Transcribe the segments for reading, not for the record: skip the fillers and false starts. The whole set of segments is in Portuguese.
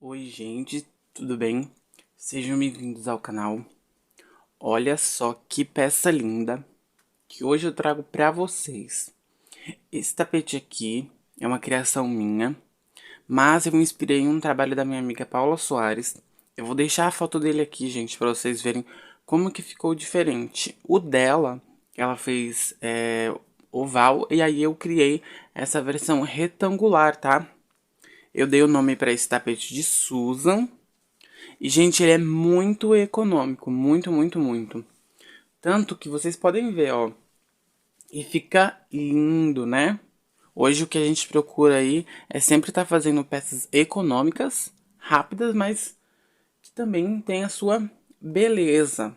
Oi, gente, tudo bem? Sejam bem-vindos ao canal. Olha só que peça linda que hoje eu trago pra vocês. Esse tapete aqui é uma criação minha, mas eu me inspirei em um trabalho da minha amiga Paula Soares. Eu vou deixar a foto dele aqui, gente, pra vocês verem como que ficou diferente. O dela, ela fez oval e aí eu criei essa versão retangular, tá? Eu dei o nome pra esse tapete de Susan. E, gente, ele é muito econômico, muito, muito, muito. Tanto que vocês podem ver, ó. E fica lindo, né? Hoje o que a gente procura aí é sempre estar fazendo peças econômicas, rápidas, mas que também tem a sua beleza,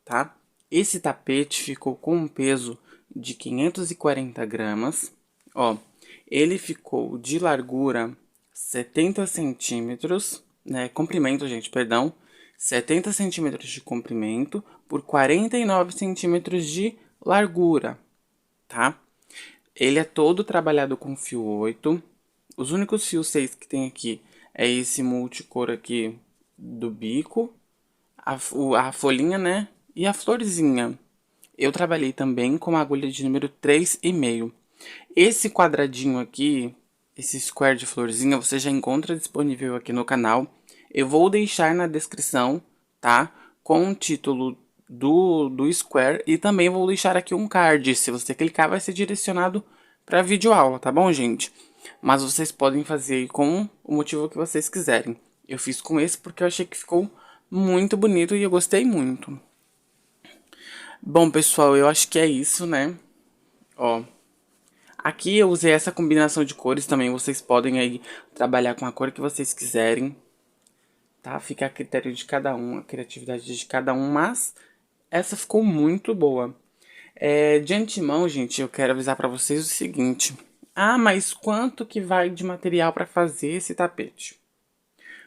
tá? Esse tapete ficou com um peso de 540 gramas. Ó, ele ficou de largura 70 centímetros, né? Comprimento, gente, perdão. 70 centímetros de comprimento por 49 centímetros de largura, tá? Ele é todo trabalhado com fio 8. Os únicos fios 6 que tem aqui é esse multicor aqui do bico, a folhinha, né? E a florzinha. Eu trabalhei também com a agulha de número 3,5. Esse quadradinho aqui, esse square de florzinha, você já encontra disponível aqui no canal. Eu vou deixar na descrição, tá? Com o título do square e também vou deixar aqui um card. Se você clicar, vai ser direcionado para a videoaula, tá bom, gente? Mas vocês podem fazer aí com o motivo que vocês quiserem. Eu fiz com esse porque eu achei que ficou muito bonito e eu gostei muito. Bom, pessoal, eu acho que é isso, né? Ó, aqui eu usei essa combinação de cores também. Vocês podem aí trabalhar com a cor que vocês quiserem, tá? Fica a critério de cada um, a criatividade de cada um, mas essa ficou muito boa. De antemão, gente, eu quero avisar pra vocês o seguinte. Ah, mas quanto que vai de material pra fazer esse tapete?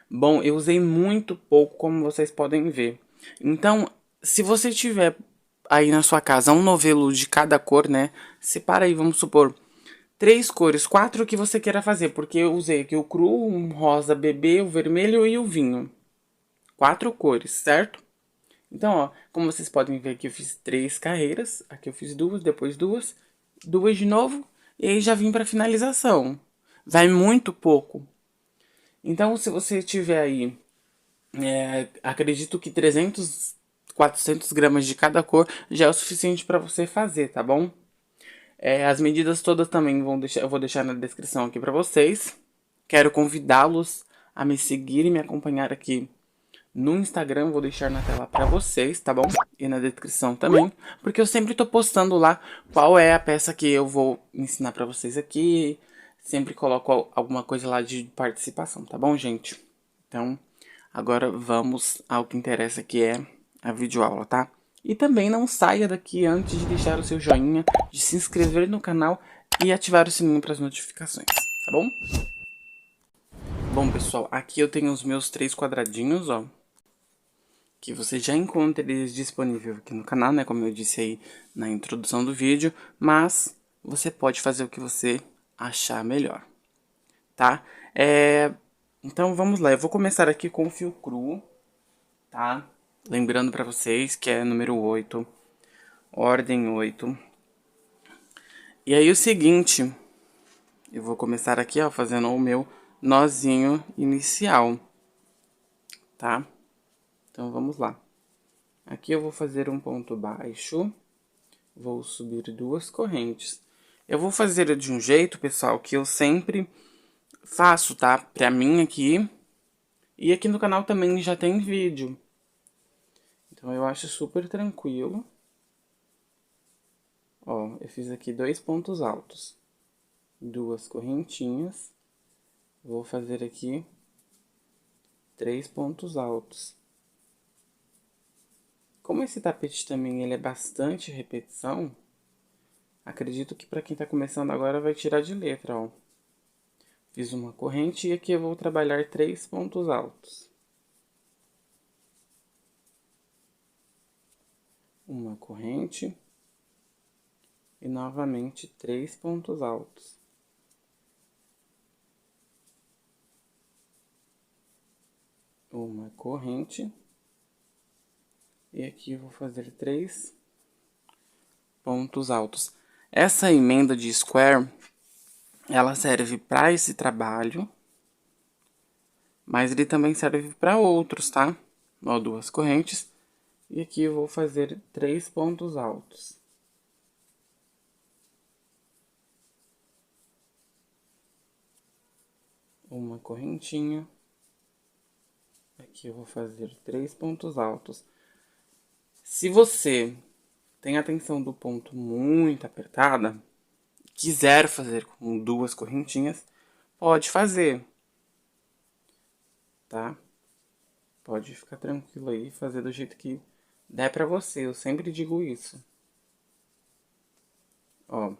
Bom, eu usei muito pouco, como vocês podem ver. Então, se você tiver aí na sua casa um novelo de cada cor, né? Separa aí, vamos supor, três cores, quatro que você queira fazer, porque eu usei aqui o cru, um rosa bebê, o vermelho e o vinho. Quatro cores, certo? Então, ó, como vocês podem ver aqui, eu fiz três carreiras. Aqui eu fiz duas, depois duas, duas de novo, e aí já vim pra finalização. Vai muito pouco. Então, se você tiver aí, acredito que 300, 400 gramas de cada cor já é o suficiente para você fazer, tá bom? As medidas todas também eu vou deixar na descrição aqui para vocês. Quero convidá-los a me seguir e me acompanhar aqui no Instagram, vou deixar na tela para vocês, tá bom? E na descrição também, porque eu sempre tô postando lá qual é a peça que eu vou ensinar para vocês aqui. Sempre coloco alguma coisa lá de participação, tá bom, gente? Então, agora vamos ao que interessa, que é a videoaula, tá? E também não saia daqui antes de deixar o seu joinha, de se inscrever no canal e ativar o sininho para as notificações, tá bom? Bom, pessoal, aqui eu tenho os meus três quadradinhos, ó, que você já encontra eles disponível aqui no canal, né, como eu disse aí na introdução do vídeo, mas você pode fazer o que você achar melhor, tá? Então vamos lá, eu vou começar aqui com o fio cru, tá? Lembrando pra vocês que é número 8, ordem 8. E aí o seguinte, eu vou começar aqui, ó, fazendo o meu nozinho inicial, tá? Então vamos lá. Aqui eu vou fazer um ponto baixo, vou subir duas correntes. Eu vou fazer de um jeito, pessoal, que eu sempre faço, tá? Pra mim aqui, e aqui no canal também já tem vídeo. Então eu acho super tranquilo. Ó, eu fiz aqui dois pontos altos, duas correntinhas. Vou fazer aqui três pontos altos. Como esse tapete também ele é bastante repetição, acredito que para quem tá começando agora vai tirar de letra, ó. Fiz uma corrente e aqui eu vou trabalhar três pontos altos. Uma corrente e novamente três pontos altos. uma corrente. E aqui eu vou fazer 3 pontos altos. Essa emenda de square, ela serve para esse trabalho, mas ele também serve para outros, tá? Ó, 2 correntes. E aqui eu vou fazer 3 pontos altos. Uma correntinha. Aqui eu vou fazer 3 pontos altos. Se você tem a tensão do ponto muito apertada, quiser fazer com 2 correntinhas, pode fazer, tá? Pode ficar tranquilo aí, fazer do jeito que der pra você, eu sempre digo isso. Ó,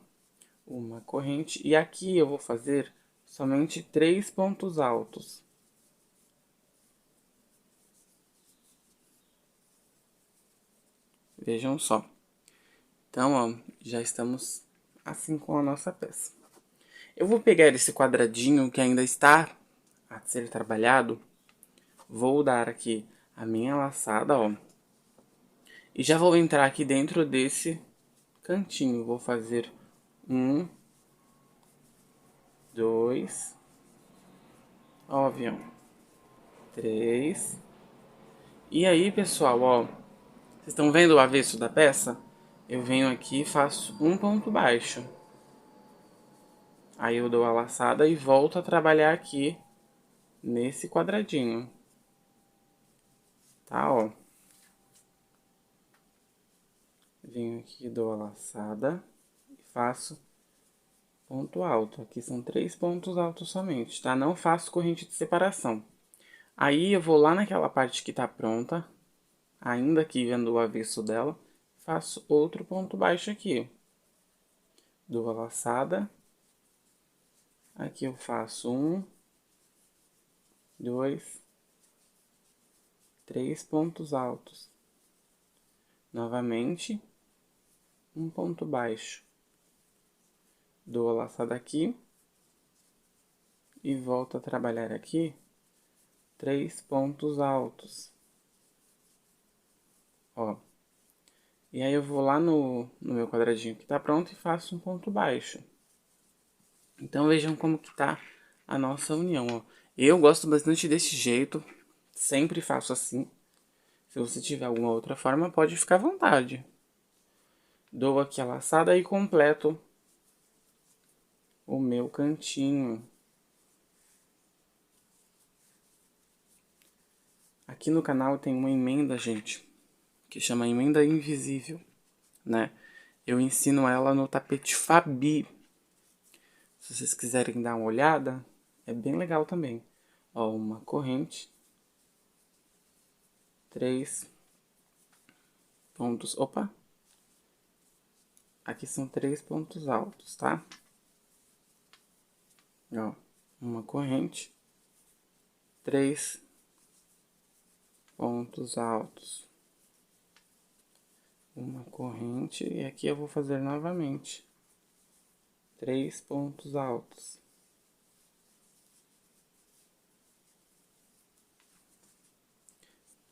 uma corrente, e aqui eu vou fazer somente 3 pontos altos. Vejam só. Então, ó, já estamos assim com a nossa peça. Eu vou pegar esse quadradinho que ainda está a ser trabalhado, vou dar aqui a minha laçada, ó, e já vou entrar aqui dentro desse cantinho. Vou fazer 1, 2, ó, avião, 3. E aí, pessoal, ó, vocês estão vendo o avesso da peça? Eu venho aqui e faço um ponto baixo. Aí eu dou a laçada e volto a trabalhar aqui nesse quadradinho. Tá, ó. Venho aqui, dou a laçada e faço ponto alto. Aqui são 3 pontos altos somente, tá? Não faço corrente de separação. Aí eu vou lá naquela parte que tá pronta, ainda aqui vendo o avesso dela, faço outro ponto baixo aqui. Dou a laçada. Aqui eu faço 1, 2, 3 pontos altos. Novamente, um ponto baixo. Dou a laçada aqui e volto a trabalhar aqui 3 pontos altos. Ó. E aí eu vou lá no meu quadradinho que tá pronto e faço um ponto baixo. Então vejam como que tá a nossa união, ó. Eu gosto bastante desse jeito, sempre faço assim. Se você tiver alguma outra forma, pode ficar à vontade. Dou aqui a laçada e completo o meu cantinho. Aqui no canal tem uma emenda, gente, que chama emenda invisível, né? Eu ensino ela no tapete Fabi. Se vocês quiserem dar uma olhada, é bem legal também. Ó, uma corrente. 3 pontos. Opa! Aqui são 3 pontos altos, tá? Ó, uma corrente. 3 pontos altos. Uma corrente. E aqui eu vou fazer novamente 3 pontos altos.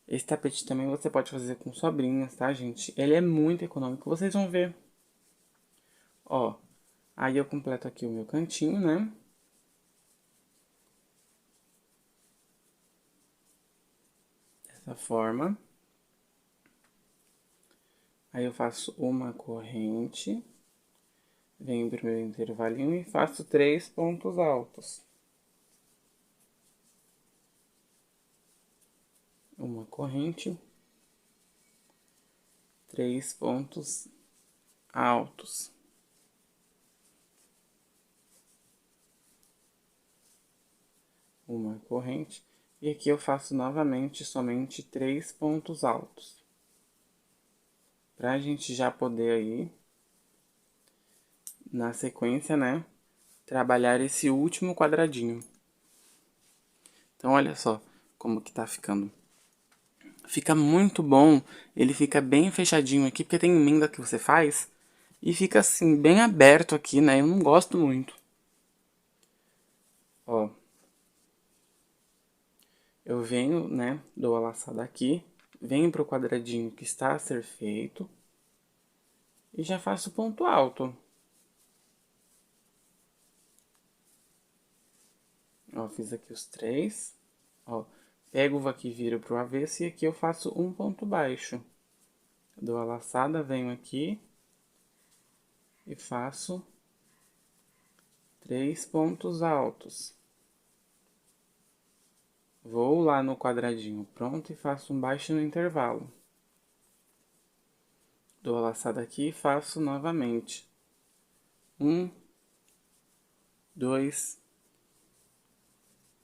Esse tapete também você pode fazer com sobrinhas, tá, gente? Ele é muito econômico, vocês vão ver. Ó, aí eu completo aqui o meu cantinho, né? Dessa forma. Aí eu faço uma corrente. Venho pro meu intervalinho e faço 3 pontos altos. Uma corrente. 3 pontos altos. Uma corrente. E aqui eu faço novamente somente 3 pontos altos. Pra gente já poder aí, na sequência, né, trabalhar esse último quadradinho. Então, olha só como que tá ficando. Fica muito bom, ele fica bem fechadinho aqui, porque tem emenda que você faz e fica assim, bem aberto aqui, né, eu não gosto muito. Ó. Eu venho, né, dou a laçada aqui, venho pro quadradinho que está a ser feito e já faço ponto alto. Ó, fiz aqui os 3. Ó, pego aqui, viro pro avesso e aqui eu faço um ponto baixo. Dou a laçada, venho aqui e faço 3 pontos altos. Vou lá no quadradinho pronto e faço um baixo no intervalo. Dou a laçada aqui e faço novamente. 1, 2,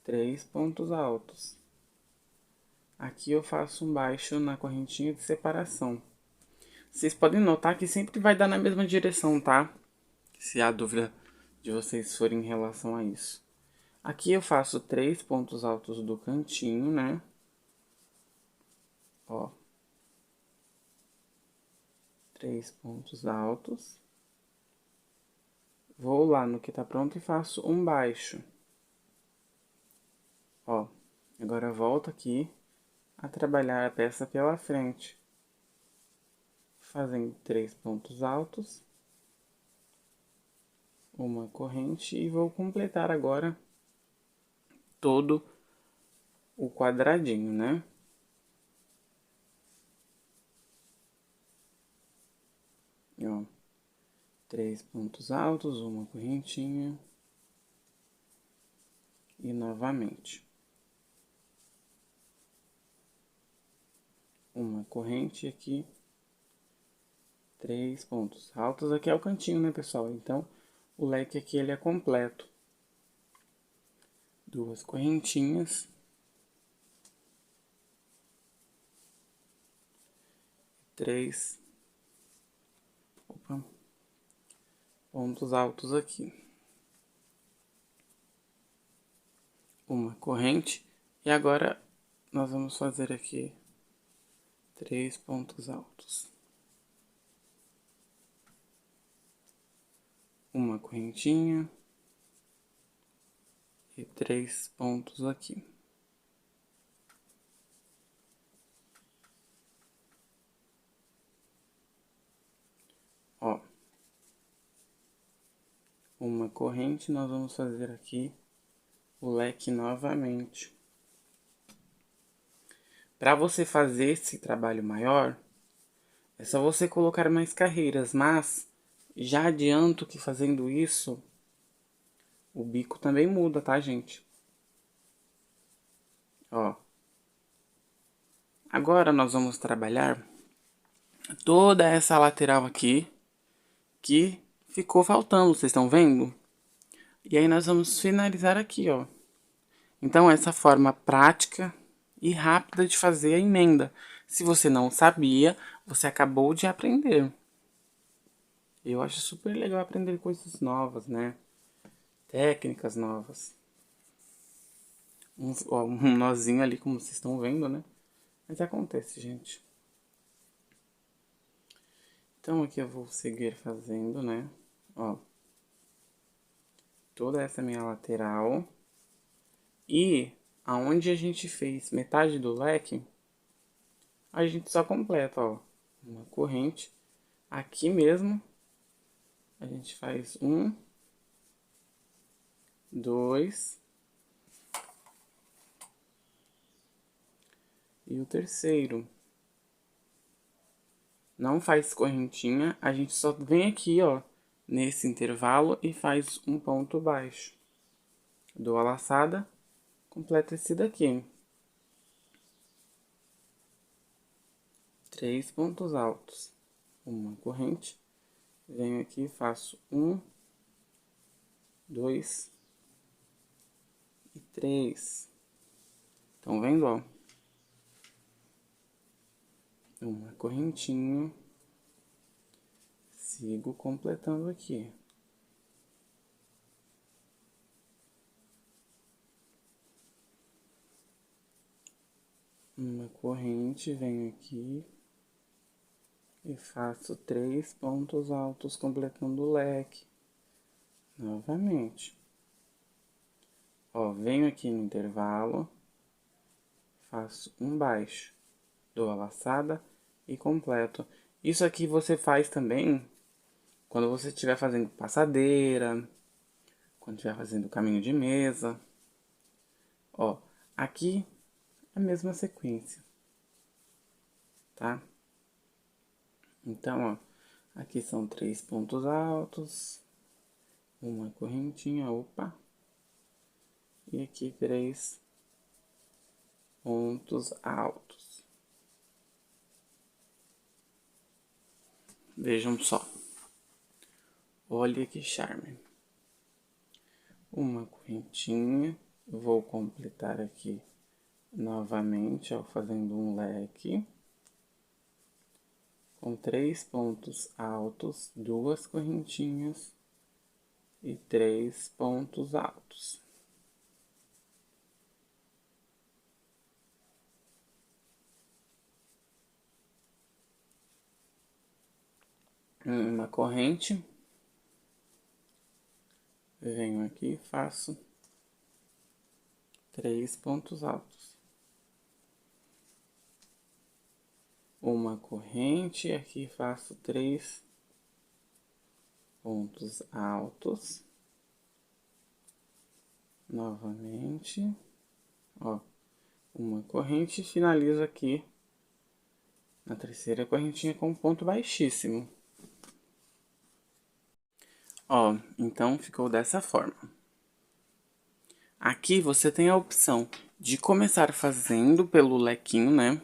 3 pontos altos. Aqui eu faço um baixo na correntinha de separação. Vocês podem notar que sempre vai dar na mesma direção, tá? Se há dúvida de vocês forem em relação a isso. Aqui eu faço 3 pontos altos do cantinho, né? Ó. 3 pontos altos. Vou lá no que tá pronto e faço um baixo. Ó. Agora volto aqui a trabalhar a peça pela frente. Fazendo 3 pontos altos. Uma corrente e vou completar agora todo o quadradinho, né? Ó, 3 pontos altos, uma correntinha e novamente uma corrente aqui, 3 pontos altos. Aqui é o cantinho, né, pessoal? Então, o leque aqui ele é completo. Duas correntinhas. Três pontos altos aqui. Uma corrente. E agora, nós vamos fazer aqui 3 pontos altos. Uma correntinha. E 3 pontos aqui. Ó. Uma corrente, nós vamos fazer aqui o leque novamente. Para você fazer esse trabalho maior, é só você colocar mais carreiras, mas já adianto que fazendo isso, o bico também muda, tá, gente? Ó. Agora nós vamos trabalhar toda essa lateral aqui que ficou faltando, vocês estão vendo? E aí nós vamos finalizar aqui, ó. Então essa forma prática e rápida de fazer a emenda. Se você não sabia, você acabou de aprender. Eu acho super legal aprender coisas novas, né? Técnicas novas. Um nozinho ali, como vocês estão vendo, né? Mas acontece, gente. Então aqui eu vou seguir fazendo, né? Ó. Toda essa minha lateral. E aonde a gente fez metade do leque, a gente só completa, ó. Uma corrente. Aqui mesmo, a gente faz 1, 2 e o terceiro. Não faz correntinha, a gente só vem aqui, ó, nesse intervalo e faz um ponto baixo. Dou a laçada, completa esse daqui. 3 pontos altos. Uma corrente. Venho aqui e faço 1, 2 e 3. Estão vendo, ó? Uma correntinha. Sigo completando aqui. Uma corrente, venho aqui e faço 3 pontos altos completando o leque. Novamente. Ó, venho aqui no intervalo, faço um baixo, dou a laçada e completo. Isso aqui você faz também quando você estiver fazendo passadeira, quando estiver fazendo caminho de mesa. Ó, aqui a mesma sequência, tá? Então, ó, aqui são 3 pontos altos, uma correntinha, opa, e aqui 3 pontos altos. Vejam só. Olha que charme. Uma correntinha, vou completar aqui novamente, ó, fazendo um leque. Com 3 pontos altos, 2 correntinhas e 3 pontos altos. Uma corrente, venho aqui e faço 3 pontos altos. Uma corrente, aqui faço 3 pontos altos. Novamente, ó, uma corrente e finalizo aqui na terceira correntinha com um ponto baixíssimo. Ó, então ficou dessa forma. Aqui você tem a opção de começar fazendo pelo lequinho, né?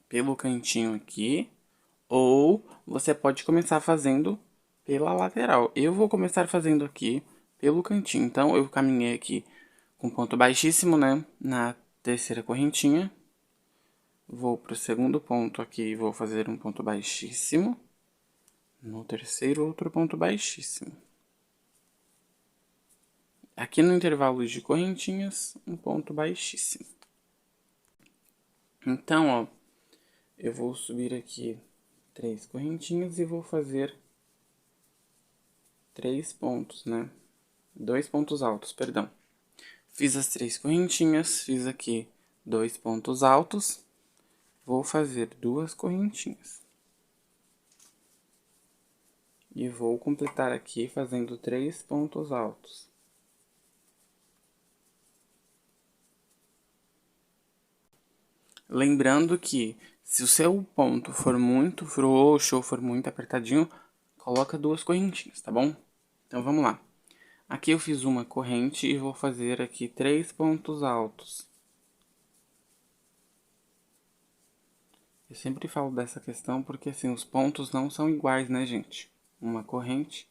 Pelo cantinho aqui. Ou você pode começar fazendo pela lateral. Eu vou começar fazendo aqui pelo cantinho. Então, eu caminhei aqui com ponto baixíssimo, né? Na terceira correntinha. Vou pro segundo ponto aqui e vou fazer um ponto baixíssimo. No terceiro, outro ponto baixíssimo. Aqui no intervalo de correntinhas, um ponto baixíssimo. Então, ó, eu vou subir aqui 3 correntinhas e vou fazer 3 pontos, né? 2 pontos altos, perdão. Fiz as 3 correntinhas, fiz aqui 2 pontos altos. Vou fazer 2 correntinhas. E vou completar aqui fazendo 3 pontos altos. Lembrando que se o seu ponto for muito frouxo ou for muito apertadinho, coloca 2 correntinhas, tá bom? Então vamos lá. Aqui eu fiz uma corrente e vou fazer aqui 3 pontos altos. Eu sempre falo dessa questão porque assim, os pontos não são iguais, né, gente? Uma corrente.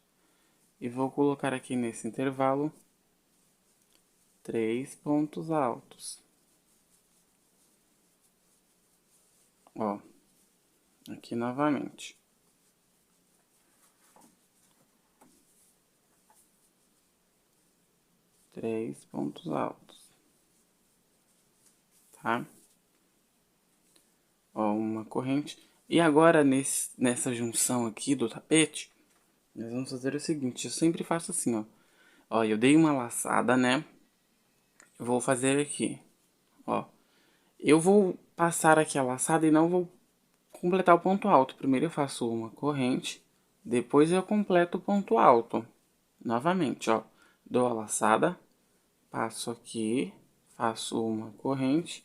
E vou colocar aqui nesse intervalo 3 pontos altos. Ó, aqui novamente. Três pontos altos. Tá? Ó, uma corrente. E agora, nessa junção aqui do tapete, nós vamos fazer o seguinte. Eu sempre faço assim, ó. Ó, eu dei uma laçada, né? Eu vou fazer aqui, ó. Eu vou passar aqui a laçada e não vou completar o ponto alto. Primeiro eu faço uma corrente, depois eu completo o ponto alto. Novamente, ó. Dou a laçada, passo aqui, faço uma corrente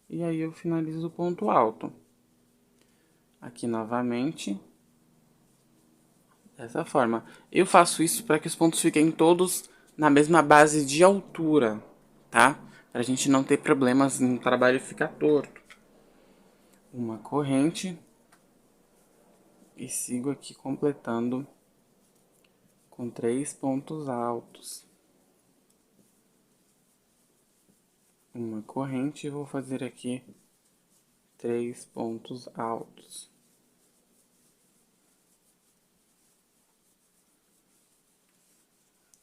e aí eu finalizo o ponto alto. Aqui novamente, dessa forma. Eu faço isso para que os pontos fiquem todos na mesma base de altura, tá? Pra gente não ter problemas no trabalho ficar torto. Uma corrente e sigo aqui completando com 3 pontos altos. Uma corrente e vou fazer aqui 3 pontos altos.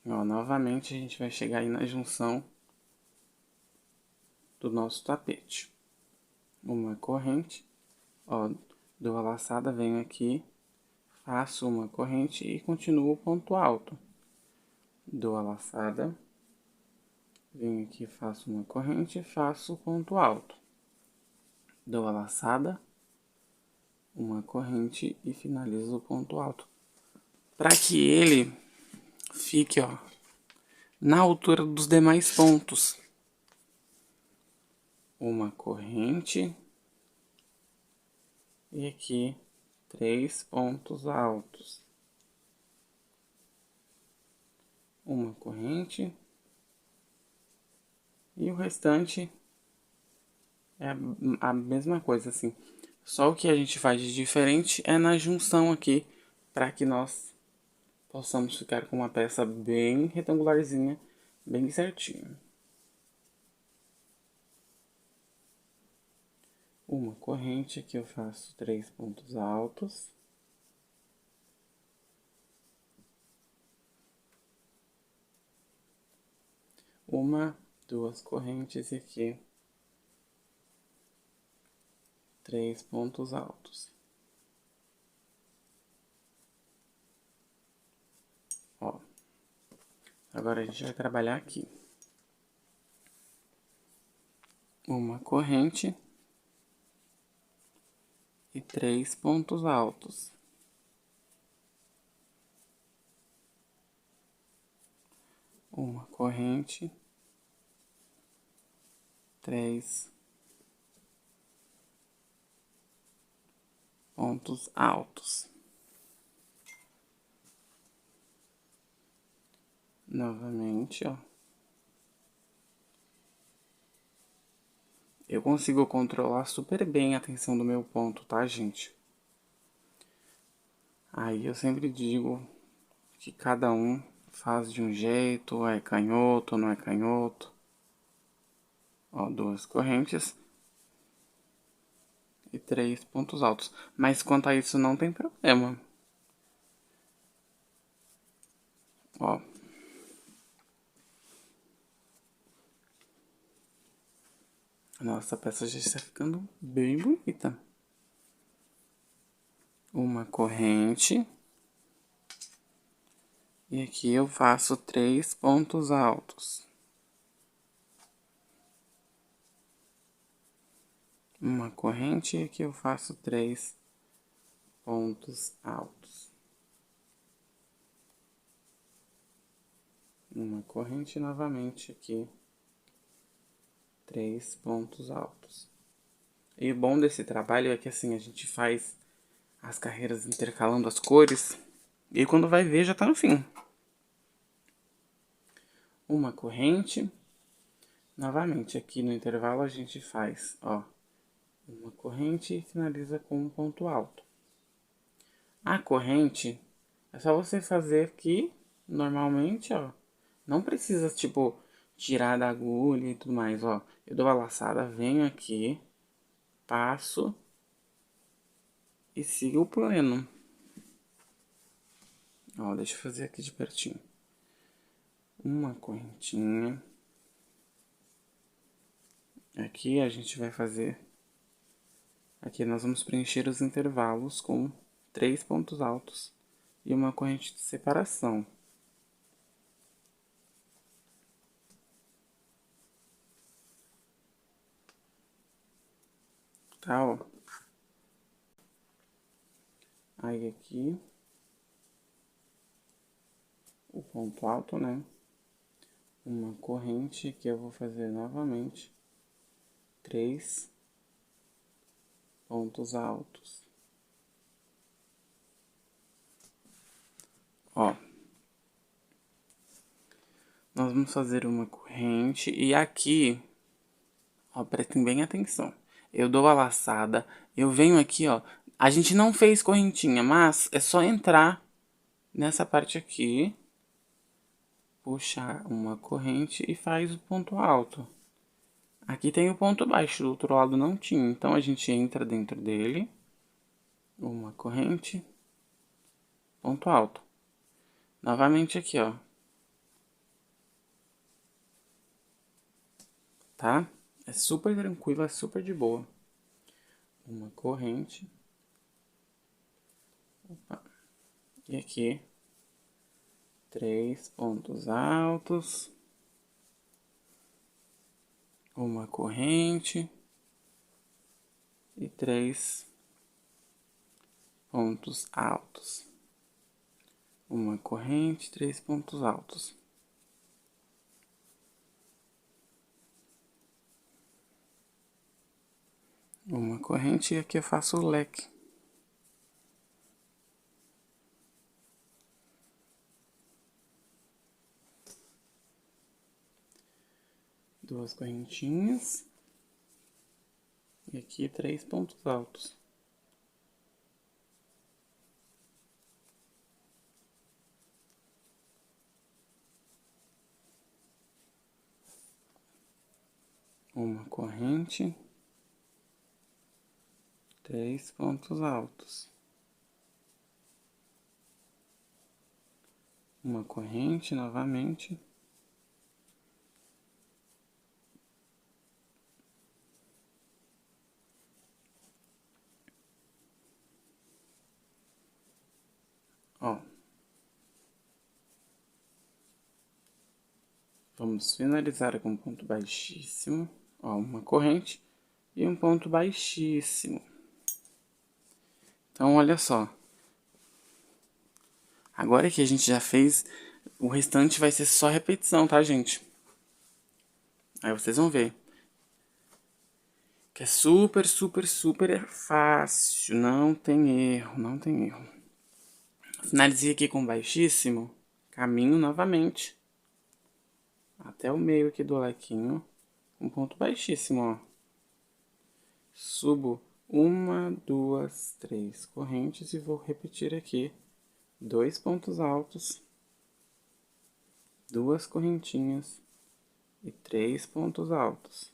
Ó, novamente a gente vai chegar aí na junção do nosso tapete. Uma corrente, ó, dou a laçada, venho aqui, faço uma corrente e continuo o ponto alto. Dou a laçada, venho aqui, faço uma corrente e faço o ponto alto. dou a laçada, uma corrente e finalizo o ponto alto. Para que ele fique, ó, na altura dos demais pontos. Uma corrente e aqui 3 pontos altos. Uma corrente e o restante é a mesma coisa, assim. Só o que a gente faz de diferente é na junção aqui, para que nós possamos ficar com uma peça bem retangularzinha, bem certinho. Uma corrente, aqui eu faço 3 pontos altos. Uma, duas correntes e aqui 3 pontos altos. Ó, agora a gente vai trabalhar aqui. Uma corrente e 3 pontos altos. Uma corrente, 3 pontos altos. Novamente, ó. Eu consigo controlar super bem a tensão do meu ponto, tá, gente? Aí eu sempre digo que cada um faz de um jeito, é canhoto, não é canhoto. Ó, 2 correntes e 3 pontos altos. Mas quanto a isso não tem problema. Ó. Nossa, a peça já está ficando bem bonita. Uma corrente. E aqui eu faço 3 pontos altos. Uma corrente e aqui eu faço 3 pontos altos. Uma corrente novamente aqui. 3 pontos altos. E o bom desse trabalho é que assim, a gente faz as carreiras intercalando as cores. E quando vai ver, já tá no fim. Uma corrente. Novamente, aqui no intervalo a gente faz, ó, uma corrente e finaliza com um ponto alto. A corrente é só você fazer aqui, normalmente, ó. Não precisa, tipo, tirar da agulha e tudo mais, ó. Eu dou a laçada, venho aqui, passo e sigo o pleno. Ó, deixa eu fazer aqui de pertinho. Uma correntinha. Aqui a gente vai fazer... Aqui nós vamos preencher os intervalos com 3 pontos altos e uma corrente de separação. Tá, ó. Aí aqui, o ponto alto, né? Uma corrente que eu vou fazer novamente 3 pontos altos. Ó. Nós vamos fazer uma corrente e aqui, ó, prestem bem atenção. Eu dou a laçada, eu venho aqui, ó. A gente não fez correntinha, mas é só entrar nessa parte aqui, puxar uma corrente e faz o ponto alto. Aqui tem o ponto baixo, do outro lado não tinha. Então a gente entra dentro dele, uma corrente, ponto alto. Novamente aqui, ó. Tá? É super tranquilo, é super de boa. Uma corrente. Opa. E aqui, 3 pontos altos. Uma corrente. e 3 pontos altos. Uma corrente, 3 pontos altos. Uma corrente e aqui eu faço o leque. Duas correntinhas. E aqui 3 pontos altos. Uma corrente, 3 pontos altos. Uma corrente novamente. Ó. Vamos finalizar com um ponto baixíssimo. Ó, uma corrente e um ponto baixíssimo. Então, olha só. Agora que a gente já fez, o restante vai ser só repetição, tá, gente? Aí vocês vão ver. Que é super, super, super fácil. Não tem erro, não tem erro. Finalizei aqui com baixíssimo. Caminho novamente. Até o meio aqui do lequinho. Um ponto baixíssimo, ó. Subo uma, duas, três correntes e vou repetir aqui. 2 pontos altos. 2 correntinhas. E 3 pontos altos.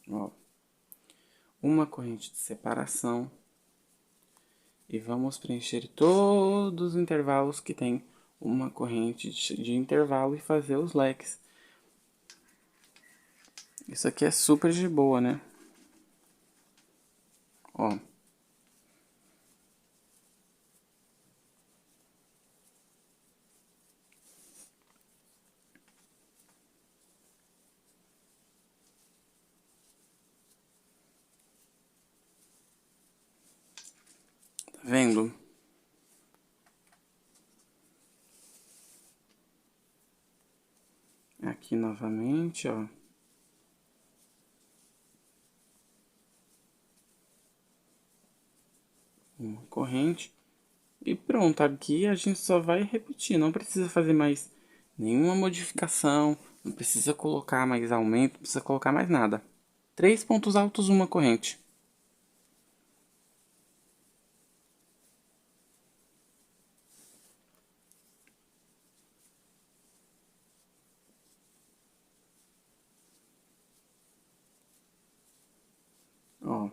Ó, uma corrente de separação e vamos preencher todos os intervalos que tem uma corrente de intervalo e fazer os leques. Isso aqui é super de boa, né? Ó. Tá vendo? Aqui novamente, ó. Uma corrente. E pronto, aqui a gente só vai repetir. Não precisa fazer mais nenhuma modificação. Não precisa colocar mais aumento. Não precisa colocar mais nada. 3 pontos altos, uma corrente. Ó.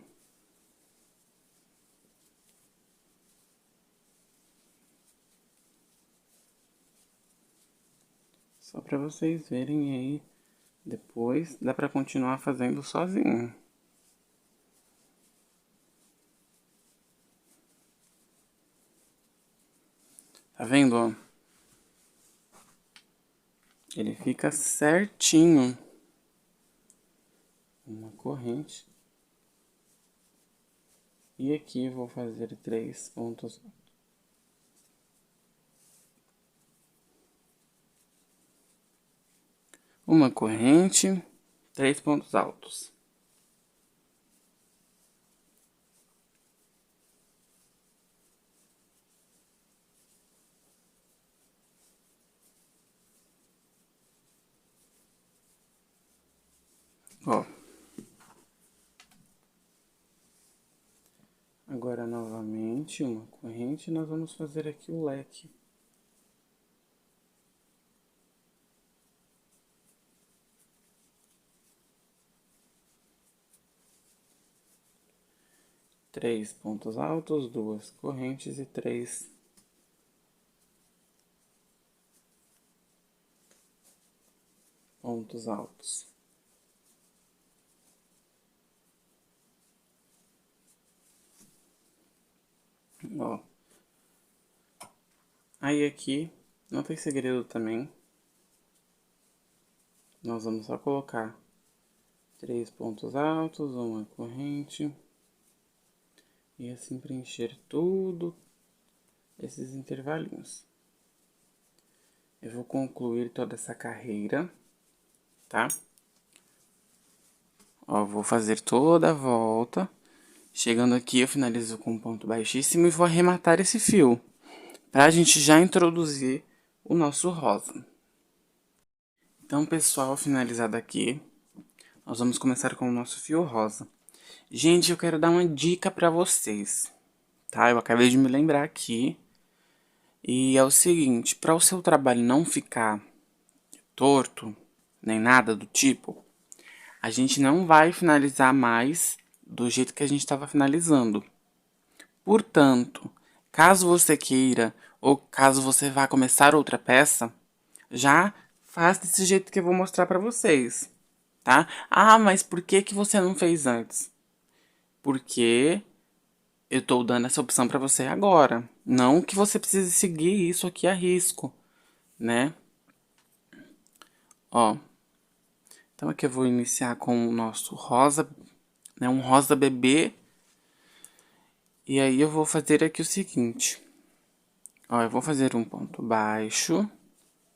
Só para vocês verem aí. Depois dá para continuar fazendo sozinho. Tá vendo, ó? Ele fica certinho. Uma corrente. E aqui vou fazer 3 pontos. Uma corrente, 3 pontos altos. Ó. Agora novamente uma corrente, nós vamos fazer aqui o leque. Três pontos altos, 2 correntes e 3 pontos altos. Ó. Aí aqui, não tem segredo também. Nós vamos só colocar 3 pontos altos, uma corrente. E assim preencher tudo esses intervalinhos. Eu vou concluir toda essa carreira, tá? Ó, vou fazer toda a volta. Chegando aqui, eu finalizo com um ponto baixíssimo e vou arrematar esse fio, pra gente já introduzir o nosso rosa. Então, pessoal, finalizado aqui, nós vamos começar com o nosso fio rosa. Gente, eu quero dar uma dica pra vocês, tá? Eu acabei de me lembrar aqui. E é o seguinte, para o seu trabalho não ficar torto, nem nada do tipo, a gente não vai finalizar mais do jeito que a gente estava finalizando. Portanto, caso você queira ou caso você vá começar outra peça, já faz desse jeito que eu vou mostrar para vocês, tá? Ah, mas por que que você não fez antes? Porque eu tô dando essa opção para você agora. Não que você precise seguir isso aqui a risco, né? Ó, então aqui eu vou iniciar com o nosso rosa, né, um rosa bebê. E aí eu vou fazer aqui o seguinte. Ó, eu vou fazer um ponto baixo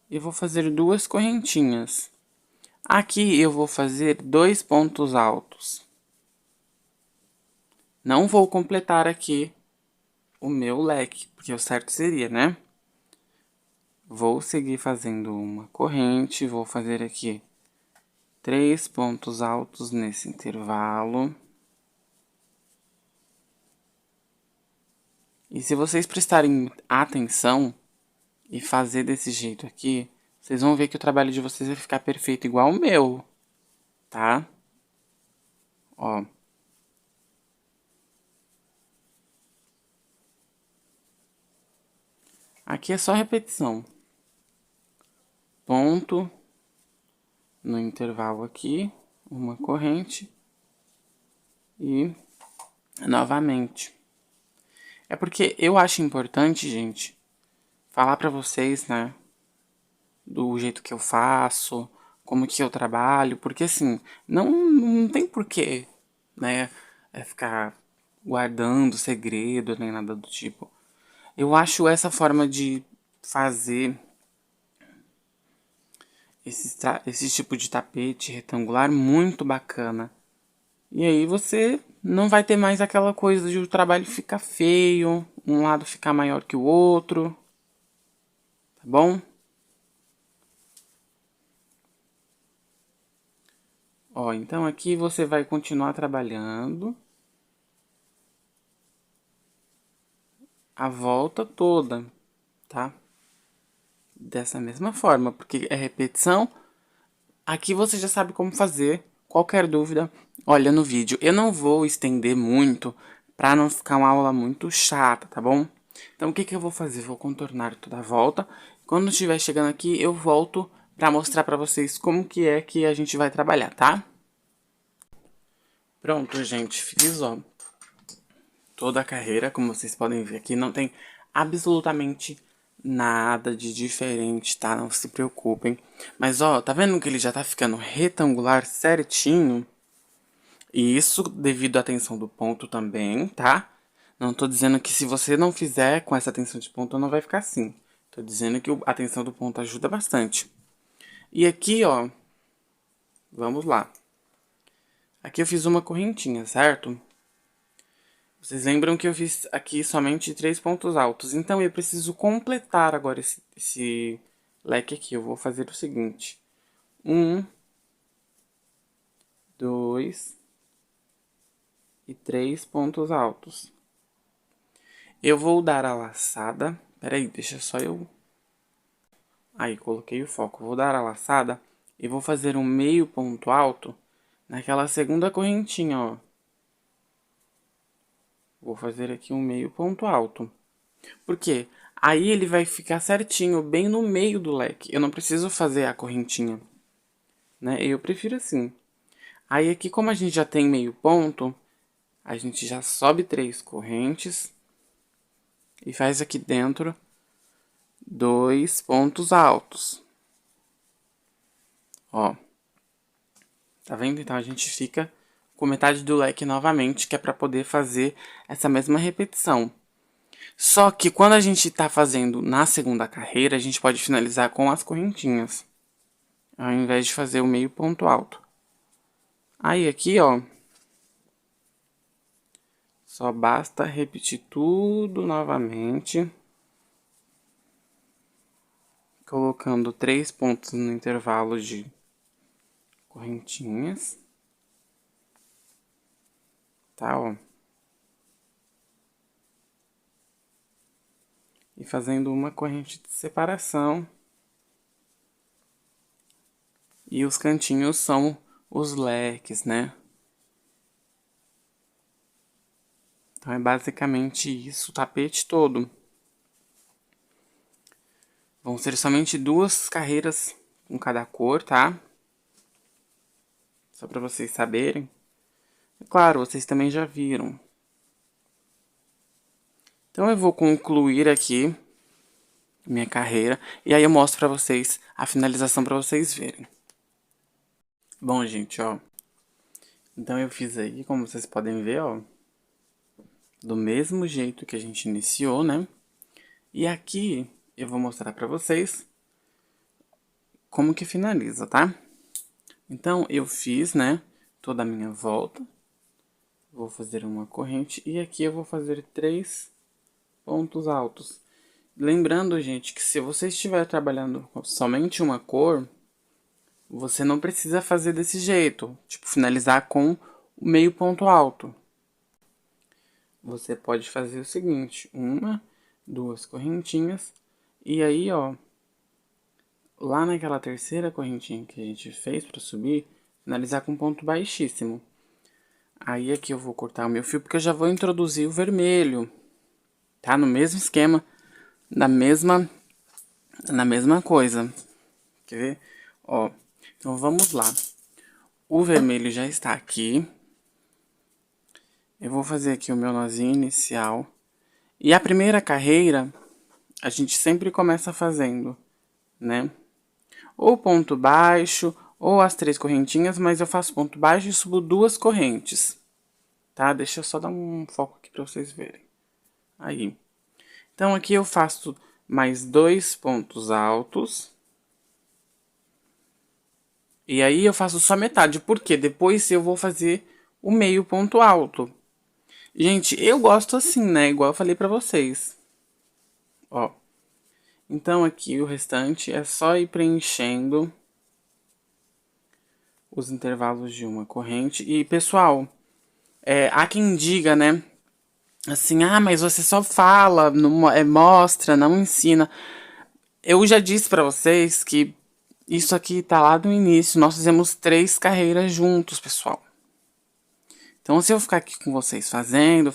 e vou fazer duas correntinhas. Aqui eu vou fazer 2 pontos altos. Não vou completar aqui o meu leque, porque o certo seria, né? Vou seguir fazendo uma corrente, vou fazer aqui 3 pontos altos nesse intervalo. E se vocês prestarem atenção e fazer desse jeito aqui, vocês vão ver que o trabalho de vocês vai ficar perfeito igual o meu, tá? Ó. Aqui é só repetição. Ponto no intervalo aqui, uma corrente e novamente. É porque eu acho importante, gente, falar pra vocês, né, do jeito que eu faço, como que eu trabalho, porque assim, não tem porquê, né, ficar guardando segredo nem nada do tipo. Eu acho essa forma de fazer esse tipo de tapete retangular muito bacana. E aí você não vai ter mais aquela coisa de o trabalho ficar feio, um lado ficar maior que o outro, tá bom? Ó, então aqui você vai continuar trabalhando a volta toda, tá? Dessa mesma forma, porque é repetição. Aqui você já sabe como fazer. Qualquer dúvida, olha no vídeo. Eu não vou estender muito pra não ficar uma aula muito chata, tá bom? Então o que que eu vou fazer? Vou contornar toda a volta. Quando estiver chegando aqui, eu volto pra mostrar pra vocês como que é que a gente vai trabalhar, tá? Pronto, gente. Fiz, ó, toda a carreira, como vocês podem ver aqui. Não tem absolutamente nada de diferente, tá? Não se preocupem. Mas, ó, tá vendo que ele já tá ficando retangular certinho? E isso devido à tensão do ponto também, tá? Não tô dizendo que se você não fizer com essa tensão de ponto, não vai ficar assim. Tô dizendo que a tensão do ponto ajuda bastante. E aqui, ó, vamos lá. Aqui eu fiz uma correntinha, certo? Vocês lembram que eu fiz aqui somente 3 pontos altos. Então eu preciso completar agora esse leque aqui. Eu vou fazer o seguinte. 1, 2 e 3 pontos altos. Eu vou dar a laçada. Peraí, deixa só eu... Aí, coloquei o foco. Vou dar a laçada e vou fazer um meio ponto alto naquela segunda correntinha, ó. Vou fazer aqui um meio ponto alto. Por quê? Aí ele vai ficar certinho, bem no meio do leque. Eu não preciso fazer a correntinha, né? Eu prefiro assim. Aí aqui, como a gente já tem meio ponto, a gente já sobe 3 correntes e faz aqui dentro 2 pontos altos. Ó. Tá vendo? Então a gente fica com metade do leque novamente, que é para poder fazer essa mesma repetição. Só que quando a gente tá fazendo na segunda carreira, a gente pode finalizar com as correntinhas, ao invés de fazer o meio ponto alto. Aí aqui, ó, só basta repetir tudo novamente, colocando 3 pontos no intervalo de correntinhas. Tá, ó. E fazendo uma corrente de separação. E os cantinhos são os leques, né? Então é basicamente isso, o tapete todo. Vão ser somente 2 carreiras com cada cor, tá? Só para vocês saberem. É claro, vocês também já viram. Então eu vou concluir aqui minha carreira e aí eu mostro para vocês a finalização para vocês verem. Bom, gente, ó. Então eu fiz aí, como vocês podem ver, ó, do mesmo jeito que a gente iniciou, né? E aqui eu vou mostrar pra vocês como que finaliza, tá? Então eu fiz, né, toda a minha volta. Vou fazer uma corrente e aqui eu vou fazer 3 pontos altos. Lembrando, gente, que se você estiver trabalhando com somente uma cor, você não precisa fazer desse jeito, tipo finalizar com o meio ponto alto. Você pode fazer o seguinte, 1, 2 correntinhas, e aí, ó, lá naquela terceira correntinha que a gente fez para subir, finalizar com ponto baixíssimo. Aí aqui eu vou cortar o meu fio, porque eu já vou introduzir o vermelho, tá? No mesmo esquema, na mesma coisa. Quer ver? Ó, então vamos lá. O vermelho já está aqui. Eu vou fazer aqui o meu nozinho inicial. E a primeira carreira, a gente sempre começa fazendo, né? Ou ponto baixo, ou as 3 correntinhas, mas eu faço ponto baixo e subo 2 correntes. Tá? Deixa eu só dar um foco aqui pra vocês verem. Aí. Então aqui eu faço mais 2 pontos altos. E aí eu faço só metade, porque depois eu vou fazer o meio ponto alto. Gente, eu gosto assim, né? Igual eu falei pra vocês. Ó. Então aqui o restante é só ir preenchendo os intervalos de uma corrente. E pessoal, há quem diga, né? Assim, ah, mas você só fala, não, mostra, não ensina. Eu já disse pra vocês que isso aqui tá lá no início. Nós fizemos 3 carreiras juntos, pessoal. Então, se eu ficar aqui com vocês fazendo,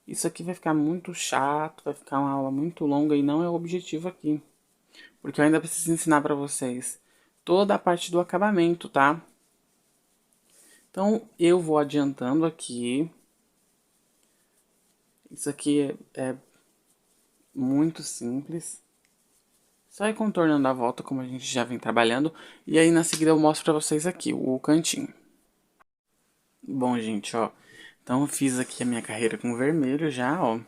isso aqui vai ficar muito chato, vai ficar uma aula muito longa e não é o objetivo aqui. Porque eu ainda preciso ensinar pra vocês toda a parte do acabamento, tá? Então, eu vou adiantando aqui. Isso aqui é muito simples. Só ir contornando a volta, como a gente já vem trabalhando. E aí, na seguida, eu mostro pra vocês aqui o cantinho. Bom, gente, ó. Então, eu fiz aqui a minha carreira com vermelho já, ó.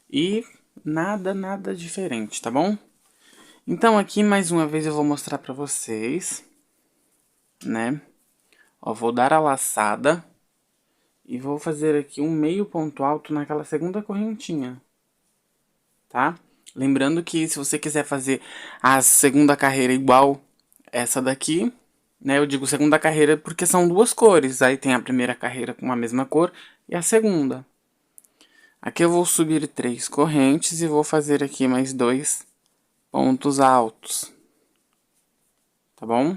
E nada diferente, tá bom? Então, aqui, mais uma vez, eu vou mostrar pra vocês, né? Ó, vou dar a laçada. E vou fazer aqui um meio ponto alto naquela segunda correntinha. Tá? Lembrando que se você quiser fazer a segunda carreira igual essa daqui, né? Eu digo segunda carreira porque são 2 cores. Aí tem a primeira carreira com a mesma cor e a segunda. Aqui eu vou subir 3 correntes e vou fazer aqui mais 2 pontos altos. Tá bom?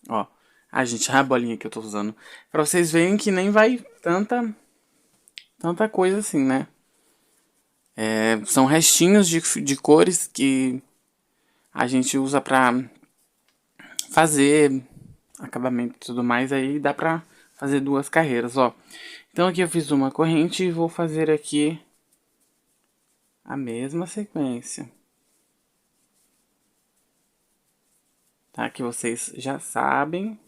Ó. Ah, gente, a bolinha que eu tô usando. Pra vocês verem que nem vai tanta coisa assim, né? São restinhos de cores que a gente usa pra fazer acabamento e tudo mais. Aí dá pra fazer 2 carreiras, ó. Então aqui eu fiz uma corrente e vou fazer aqui a mesma sequência. tá? Que vocês já sabem.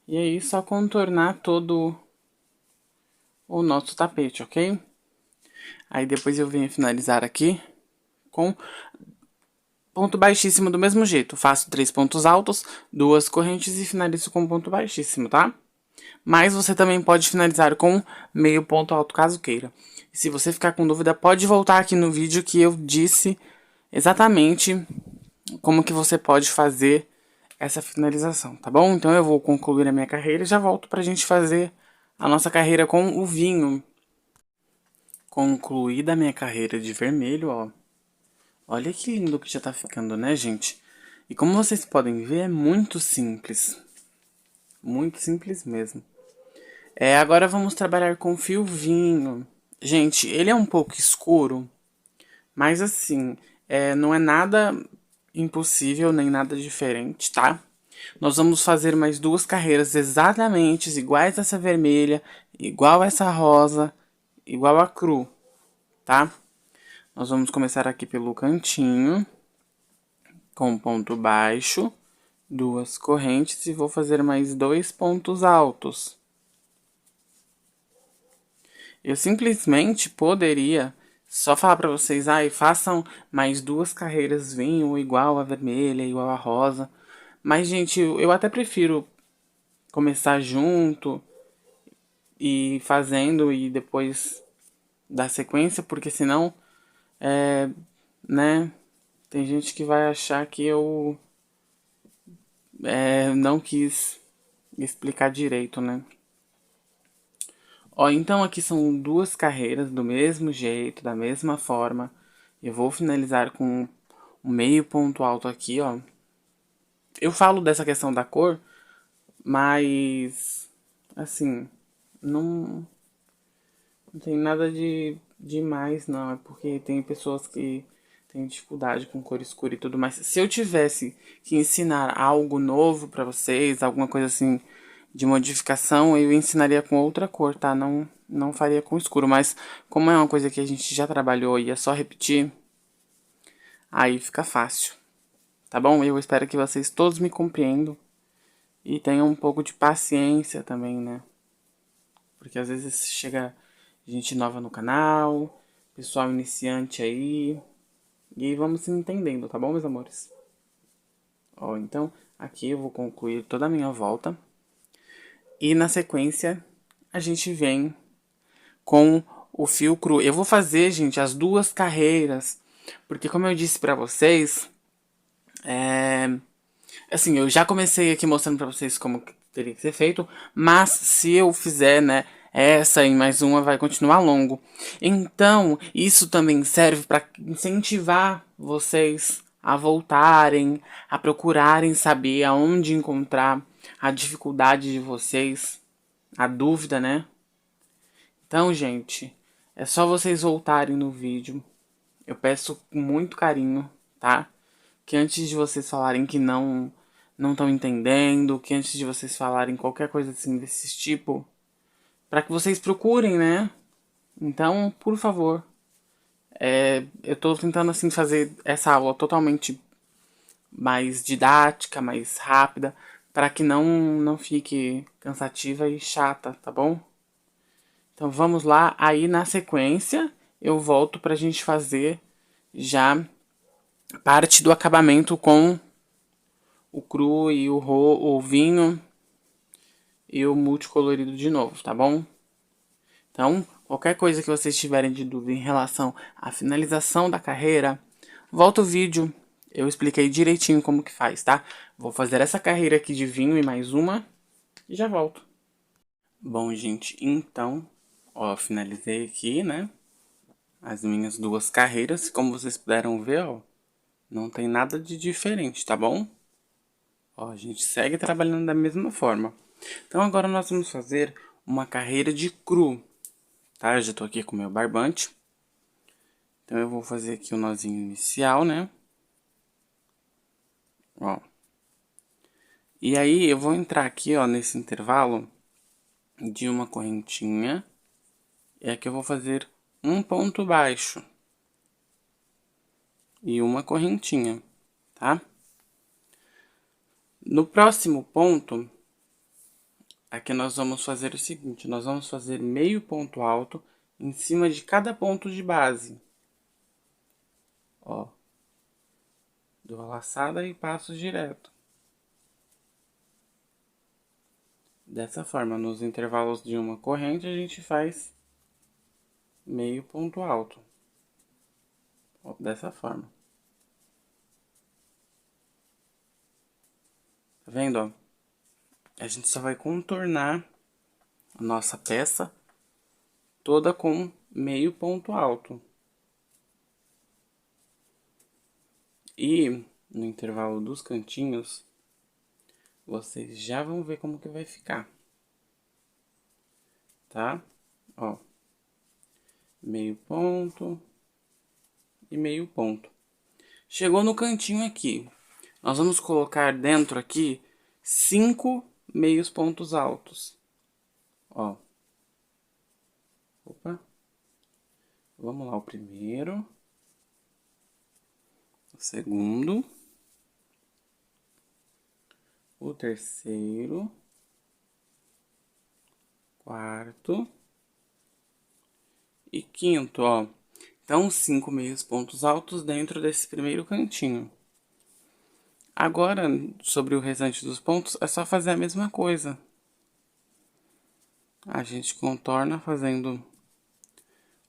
E aí, só contornar todo o nosso tapete, ok? Aí depois eu venho finalizar aqui com ponto baixíssimo do mesmo jeito. Faço 3 pontos altos, 2 correntes e finalizo com ponto baixíssimo, tá? Mas você também pode finalizar com meio ponto alto, caso queira. Se você ficar com dúvida, pode voltar aqui no vídeo que eu disse exatamente como que você pode fazer essa finalização, tá bom? Então eu vou concluir a minha carreira e já volto pra gente fazer a nossa carreira com o vinho. Concluída a minha carreira de vermelho, ó. Olha que lindo que já tá ficando, né, gente? E como vocês podem ver, é muito simples. Muito simples mesmo. Agora vamos trabalhar com fio vinho. Gente, ele é um pouco escuro, mas assim, não é nada impossível nem nada diferente, tá? Nós vamos fazer mais 2 carreiras exatamente iguais a essa vermelha, igual a essa rosa, igual a cru, tá? Nós vamos começar aqui pelo cantinho, com ponto baixo, 2 correntes e vou fazer mais 2 pontos altos. Eu simplesmente poderia só falar pra vocês, façam mais 2 carreiras vinho igual a vermelha, igual a rosa. Mas, gente, eu até prefiro começar junto e fazendo e depois dar sequência, porque senão, né, tem gente que vai achar que eu não quis explicar direito, né? Ó, então aqui são 2 carreiras do mesmo jeito, da mesma forma. Eu vou finalizar com um meio ponto alto aqui, ó. Eu falo dessa questão da cor, mas assim, não, não tem nada de demais, não. É porque tem pessoas que têm dificuldade com cor escura e tudo mais. Se eu tivesse que ensinar algo novo pra vocês, alguma coisa assim de modificação, eu ensinaria com outra cor, tá? Não faria com escuro. Mas como é uma coisa que a gente já trabalhou e é só repetir, aí fica fácil. Tá bom? Eu espero que vocês todos me compreendam e tenham um pouco de paciência também, né? Porque às vezes chega gente nova no canal, pessoal iniciante aí, e vamos se entendendo, tá bom, meus amores? Ó, então aqui eu vou concluir toda a minha volta. E na sequência a gente vem com o fio cru. Eu vou fazer, gente, as 2 carreiras, porque como eu disse pra vocês, assim, eu já comecei aqui mostrando pra vocês como que teria que ser feito, mas se eu fizer, né, essa e mais uma vai continuar longo. Então, isso também serve para incentivar vocês a voltarem, a procurarem saber aonde encontrar a dificuldade de vocês, a dúvida, né? Então, gente, é só vocês voltarem no vídeo. Eu peço com muito carinho, tá? Que antes de vocês falarem que não estão entendendo, que antes de vocês falarem qualquer coisa assim desse tipo, para que vocês procurem, né? Então, por favor, eu tô tentando assim fazer essa aula totalmente mais didática, mais rápida, para que não fique cansativa e chata, tá bom? Então vamos lá, aí na sequência eu volto pra gente fazer já parte do acabamento com o cru e o vinho e o multicolorido de novo, tá bom? Então, qualquer coisa que vocês tiverem de dúvida em relação à finalização da carreira, volta o vídeo, eu expliquei direitinho como que faz, tá? Vou fazer essa carreira aqui de vinho e mais uma e já volto. Bom, gente, então, ó, finalizei aqui, né? As minhas 2 carreiras, como vocês puderam ver, ó, não tem nada de diferente, tá bom? Ó, a gente segue trabalhando da mesma forma. Então agora nós vamos fazer uma carreira de cru, tá? Eu já tô aqui com o meu barbante. Então eu vou fazer aqui o nozinho inicial, né? Ó. E aí eu vou entrar aqui, ó, nesse intervalo de uma correntinha. E aqui eu vou fazer um ponto baixo. E uma correntinha, tá? No próximo ponto, aqui nós vamos fazer o seguinte, nós vamos fazer meio ponto alto em cima de cada ponto de base. Ó, dou a laçada e passo direto. Dessa forma, nos intervalos de uma corrente, a gente faz meio ponto alto. Ó, dessa forma. Tá vendo, ó? A gente só vai contornar a nossa peça toda com meio ponto alto. E no intervalo dos cantinhos, vocês já vão ver como que vai ficar. Tá? Ó. Meio ponto e meio ponto. Chegou no cantinho aqui. Nós vamos colocar dentro aqui 5 meios pontos altos. Ó. Opa. Vamos lá, o primeiro. O segundo. O terceiro. Quarto. E quinto, ó. Então, 5 meios pontos altos dentro desse primeiro cantinho. Agora, sobre o restante dos pontos, é só fazer a mesma coisa. A gente contorna fazendo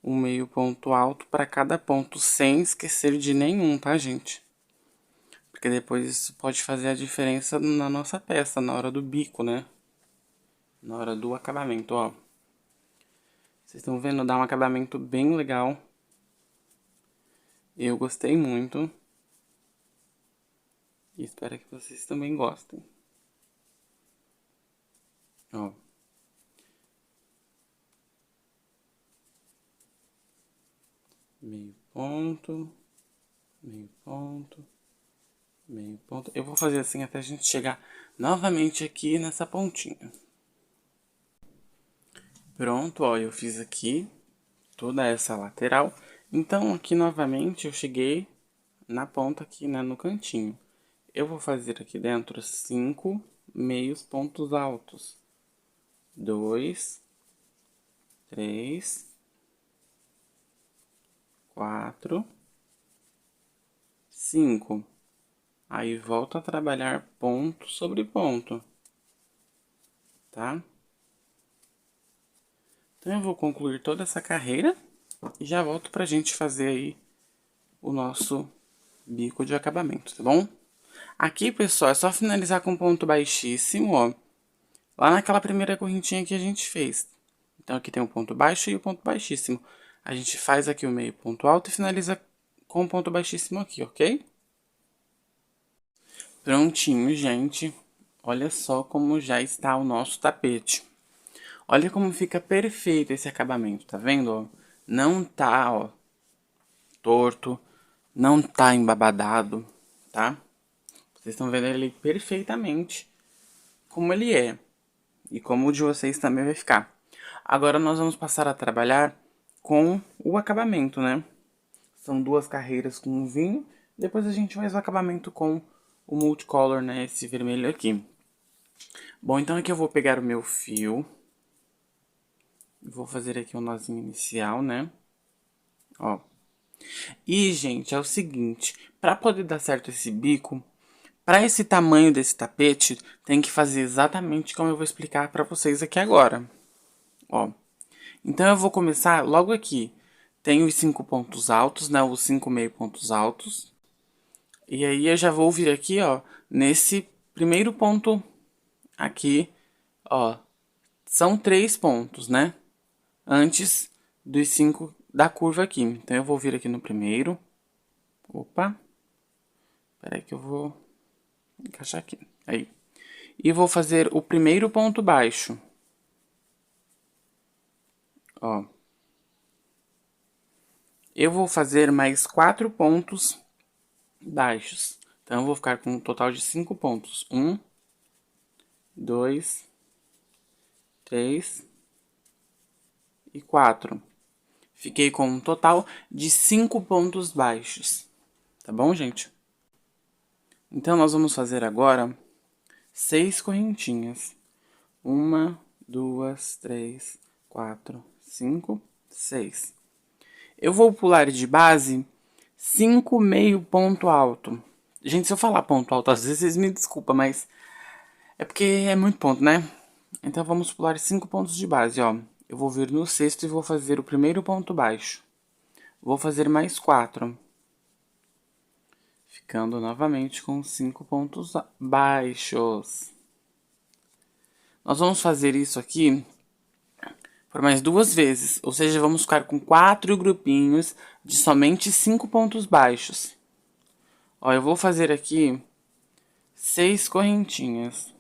um meio ponto alto para cada ponto, sem esquecer de nenhum, tá, gente? Porque depois isso pode fazer a diferença na nossa peça, na hora do bico, né? Na hora do acabamento, ó. Vocês estão vendo? Dá um acabamento bem legal. Eu gostei muito. E espero que vocês também gostem. Ó. Meio ponto, meio ponto, meio ponto. Eu vou fazer assim até a gente chegar novamente aqui nessa pontinha. Pronto, ó, eu fiz aqui toda essa lateral. Então, aqui novamente eu cheguei na ponta aqui, né, no cantinho. Eu vou fazer aqui dentro 5 meios pontos altos. 2, 3, 4, 5. Aí volto a trabalhar ponto sobre ponto, tá? Então eu vou concluir toda essa carreira e já volto pra gente fazer aí o nosso bico de acabamento, tá bom? Aqui, pessoal, é só finalizar com ponto baixíssimo, ó. Lá naquela primeira correntinha que a gente fez. Então aqui tem o ponto baixo e o ponto baixíssimo. A gente faz aqui o meio ponto alto e finaliza com o ponto baixíssimo aqui, ok? Prontinho, gente. Olha só como já está o nosso tapete. Olha como fica perfeito esse acabamento, tá vendo? Ó? Não tá, ó, torto, não tá embabadado, tá? Vocês estão vendo ele perfeitamente como ele é. E como o de vocês também vai ficar. Agora nós vamos passar a trabalhar com o acabamento, né? São 2 carreiras com vinho. Depois a gente faz o acabamento com o multicolor, né? Esse vermelho aqui. Bom, então aqui eu vou pegar o meu fio. Vou fazer aqui um nozinho inicial, né? Ó. E, gente, é o seguinte. Para poder dar certo esse bico, para esse tamanho desse tapete, tem que fazer exatamente como eu vou explicar para vocês aqui agora. Ó. Então eu vou começar logo aqui. Tem os 5 pontos altos, né? Os 5 meio pontos altos. E aí eu já vou vir aqui, ó, nesse primeiro ponto aqui, ó. São 3 pontos, né? Antes dos 5 da curva aqui. Então eu vou vir aqui no primeiro. Opa. Espera aí que eu vou encaixar aqui. Aí. E vou fazer o primeiro ponto baixo. Ó. Eu vou fazer mais 4 pontos baixos. Então eu vou ficar com um total de 5 pontos. 1, 2, 3 e 4. Fiquei com um total de 5 pontos baixos. Tá bom, gente? Então, nós vamos fazer agora 6 correntinhas. 1, 2, 3, 4, 5, 6. Eu vou pular de base 5 meio ponto alto. Gente, se eu falar ponto alto, às vezes me desculpa, mas é porque é muito ponto, né? Então vamos pular 5 pontos de base, ó. Eu vou vir no sexto e vou fazer o primeiro ponto baixo. Vou fazer mais 4. Ficando novamente com 5 pontos baixos. Nós vamos fazer isso aqui por mais 2 vezes, ou seja, vamos ficar com 4 grupinhos de somente 5 pontos baixos. Ó, eu vou fazer aqui 6 correntinhas.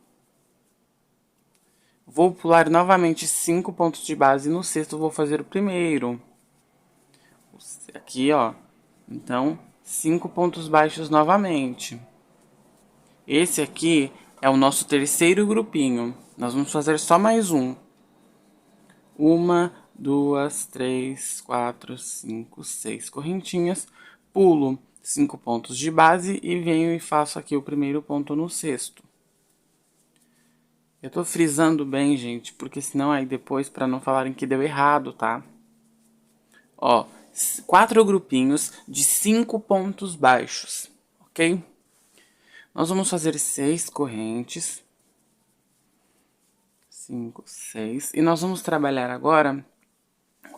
Vou pular novamente 5 pontos de base, no sexto vou fazer o primeiro. Aqui, ó. Então, 5 pontos baixos novamente. Esse aqui é o nosso terceiro grupinho. Nós vamos fazer só mais um. 1, 2, 3, 4, 5, 6 correntinhas. Pulo 5 pontos de base e venho e faço aqui o primeiro ponto no sexto. Eu tô frisando bem, gente, porque senão aí depois, para não falarem que deu errado, tá? Ó, 4 grupinhos de 5 pontos baixos, ok? Nós vamos fazer 6 correntes. 5, 6. E nós vamos trabalhar agora,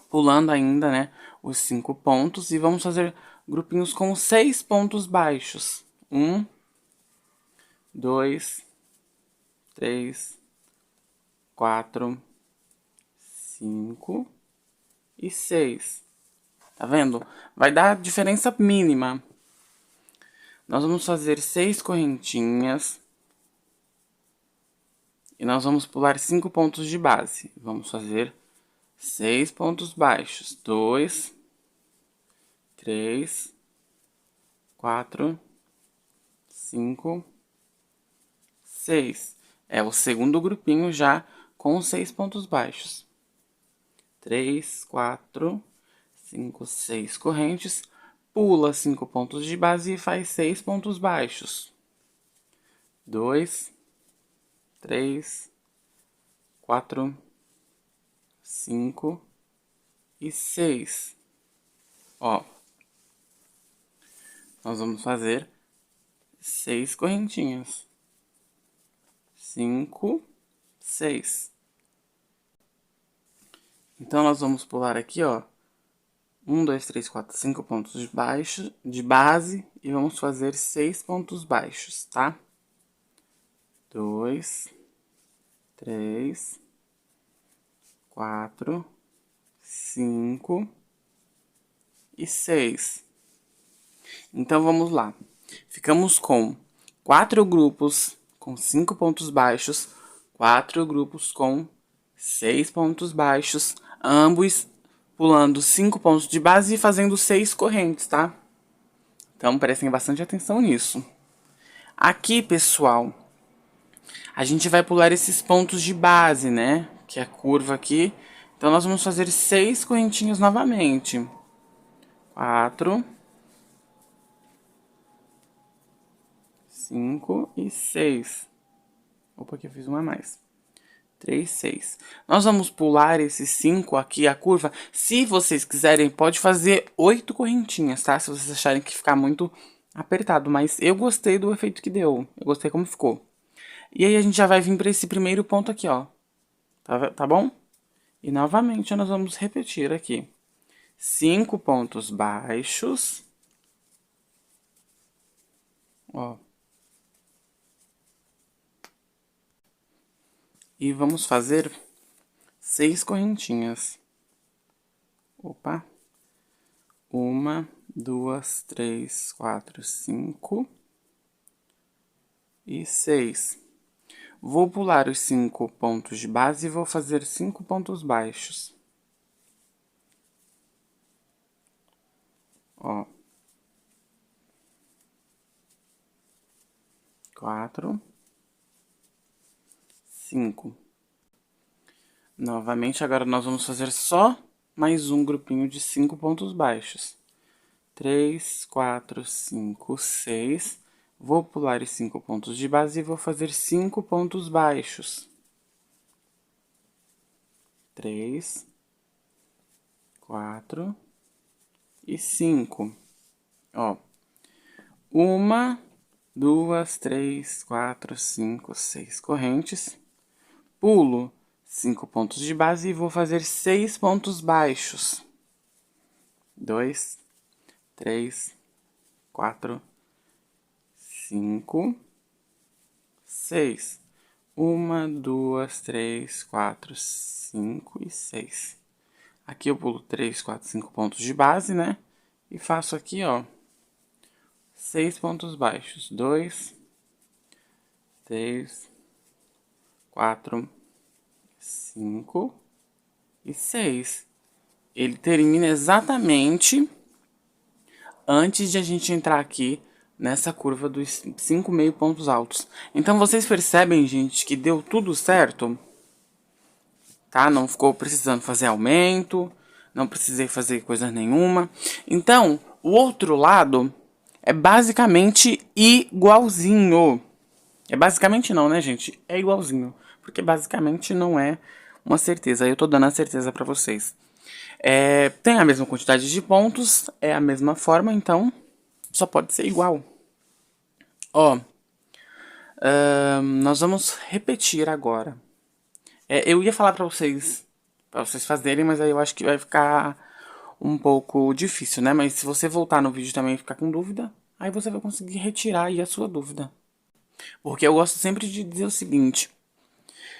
pulando ainda, né, os 5 pontos. E vamos fazer grupinhos com 6 pontos baixos. 1, 2, 3, 4, 5 e 6. Tá vendo? Vai dar diferença mínima. Nós vamos fazer 6 correntinhas. E nós vamos pular 5 pontos de base. Vamos fazer 6 pontos baixos. 2, 3, 4, 5, 6. É o segundo grupinho já com 6 pontos baixos. 3, 4, 5, 6 correntes. Pula 5 pontos de base e faz 6 pontos baixos. 2, 3, 4, 5 e 6. Ó, nós vamos fazer 6 correntinhas. 5, 6. Então, nós vamos pular aqui, ó. 1, 2, 3, 4, 5 pontos de baixo, de base, e vamos fazer 6 pontos baixos, tá? 2, 3, 4, 5 e 6. Então, vamos lá. Ficamos com 4 grupos com 5 pontos baixos, 4 grupos com 6 pontos baixos, ambos pulando 5 pontos de base e fazendo 6 correntes, tá? Então, prestem bastante atenção nisso. Aqui, pessoal, a gente vai pular esses pontos de base, né? Que é a curva aqui. Então, nós vamos fazer 6 correntinhas novamente. 4, 5 e 6. Opa, aqui eu fiz uma a mais. 3, 6. Nós vamos pular esses 5 aqui, a curva. Se vocês quiserem, pode fazer 8 correntinhas, tá? Se vocês acharem que ficar muito apertado. Mas eu gostei do efeito que deu. Eu gostei como ficou. E aí a gente já vai vir para esse primeiro ponto aqui, ó. Tá bom? E novamente nós vamos repetir aqui. 5 pontos baixos. Ó. E vamos fazer 6 correntinhas. Opa. 1, 2, 3, 4, 5 e 6. Vou pular os 5 pontos de base e vou fazer 5 pontos baixos. Ó. 4, 5. Novamente, agora nós vamos fazer só mais um grupinho de 5 pontos baixos. 3, 4, 5, 6. Vou pular os 5 pontos de base e vou fazer 5 pontos baixos. 3, 4 e 5. Ó, 1, 2, 3, 4, 5, 6 correntes. Pulo 5 pontos de base e vou fazer 6 pontos baixos. 2, 3, 4, 5, 6. 1, 2, 3, 4, 5 e 6. Aqui eu pulo 3, 4, 5 pontos de base, né? E faço aqui, ó, 6 pontos baixos. 2, 3, 4, 5 e 6. Ele termina exatamente antes de a gente entrar aqui nessa curva dos 5 meio pontos altos. Então, vocês percebem, gente, que deu tudo certo? Tá? Não ficou precisando fazer aumento, não precisei fazer coisa nenhuma. Então, o outro lado é basicamente igualzinho. É basicamente não, né, gente? É igualzinho. Porque basicamente não é uma certeza. Eu tô dando a certeza pra vocês. Tem a mesma quantidade de pontos, é a mesma forma, então só pode ser igual. Ó, nós vamos repetir agora. Eu ia falar pra vocês fazerem, mas aí eu acho que vai ficar um pouco difícil, né? Mas se você voltar no vídeo também e ficar com dúvida, aí você vai conseguir retirar aí a sua dúvida. Porque eu gosto sempre de dizer o seguinte: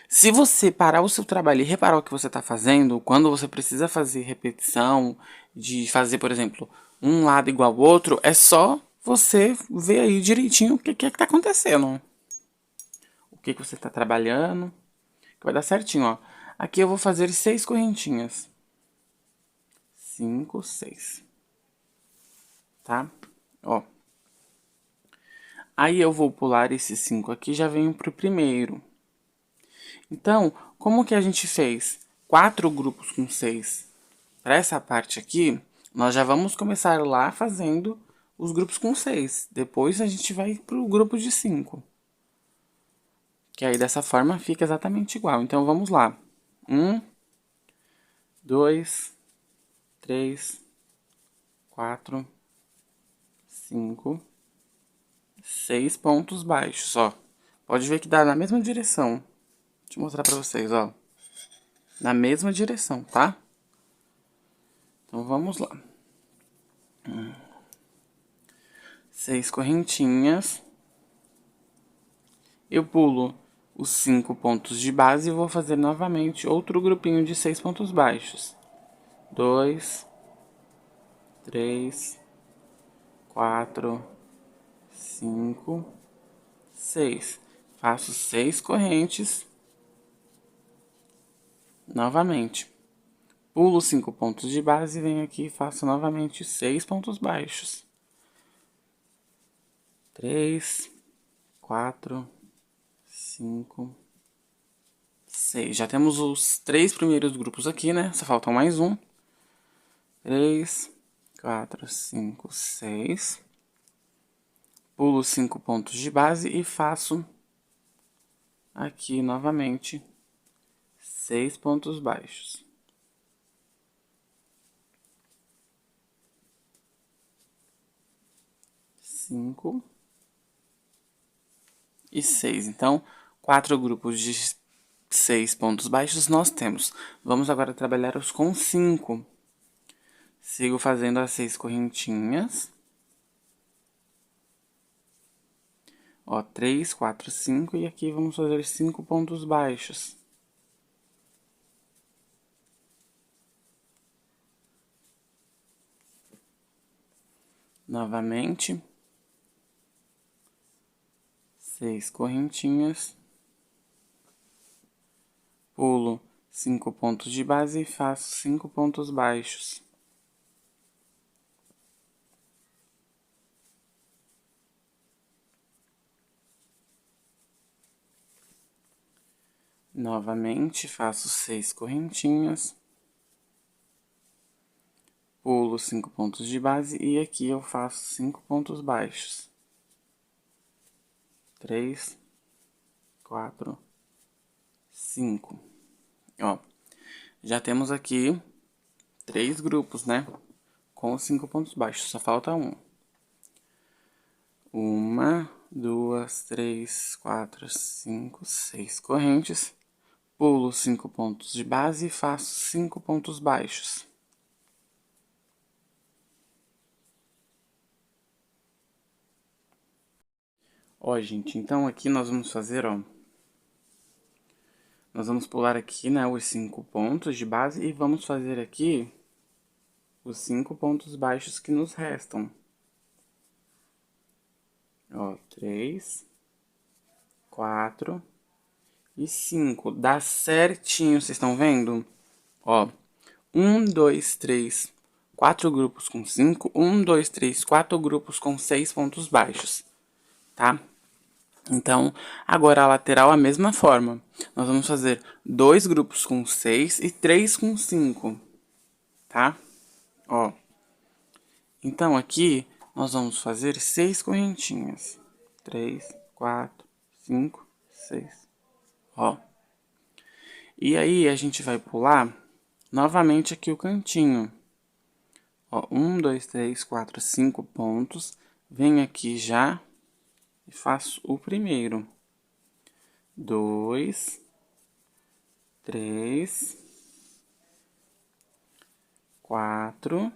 se você parar o seu trabalho e reparar o que você está fazendo, quando você precisa fazer repetição, de fazer, por exemplo, um lado igual ao outro, é só você ver aí direitinho o que é que tá acontecendo. O que você está trabalhando, que vai dar certinho, ó. Aqui eu vou fazer 6 correntinhas. 5, 6. Tá? Ó. Aí eu vou pular esses 5 aqui e já venho pro primeiro. Então, como que a gente fez 4 grupos com 6 para essa parte aqui, nós já vamos começar lá fazendo os grupos com 6. Depois a gente vai pro grupo de 5. Que aí dessa forma fica exatamente igual. Então vamos lá. 1, 2, 3, 4, 5, 6 pontos baixos, ó. Pode ver que dá na mesma direção. Deixa eu mostrar pra vocês, ó. Na mesma direção, tá? Então vamos lá. 6 correntinhas. Eu pulo os 5 pontos de base e vou fazer novamente outro grupinho de 6 pontos baixos. 2, 3, 4, 5, 6. Faço 6 correntes. Novamente. Pulo 5 pontos de base e venho aqui e faço novamente 6 pontos baixos. 3, 4, 5, 6. Já temos os 3 primeiros grupos aqui, né? Só faltam mais um. 3, 4, 5, 6. Pulo 5 pontos de base e faço aqui novamente 6 pontos baixos. 5 e 6. Então, 4 grupos de 6 pontos baixos nós temos. Vamos agora trabalhar os com 5. Sigo fazendo as 6 correntinhas. Ó, 3, 4, 5 e aqui vamos fazer 5 pontos baixos. Novamente. 6 correntinhas. Pulo 5 pontos de base e faço 5 pontos baixos. Novamente, faço 6 correntinhas. Pulo 5 pontos de base e aqui eu faço 5 pontos baixos. 3, 4, 5. Ó, já temos aqui 3 grupos, né? Com 5 pontos baixos, só falta um. 1, 2, 3, 4, 5, 6 correntes. Pulo 5 pontos de base e faço 5 pontos baixos. Ó, gente, então aqui nós vamos fazer, ó. Nós vamos pular aqui, né, os 5 pontos de base e vamos fazer aqui os 5 pontos baixos que nos restam. Ó, 3, 4 e 5. Dá certinho, vocês estão vendo? Ó, 1, 2, 3, 4 grupos com 5. 1, 2, 3, 4 grupos com 6 pontos baixos, tá? Então, agora a lateral a mesma forma. Nós vamos fazer 2 grupos com 6 e 3 com 5, tá? Ó. Então, aqui, nós vamos fazer 6 correntinhas. 3, 4, 5, 6. Ó. E aí, a gente vai pular novamente aqui o cantinho. Ó, 1, 2, 3, 4, 5 pontos. Venho aqui já e faço o primeiro. 2, 3, 4,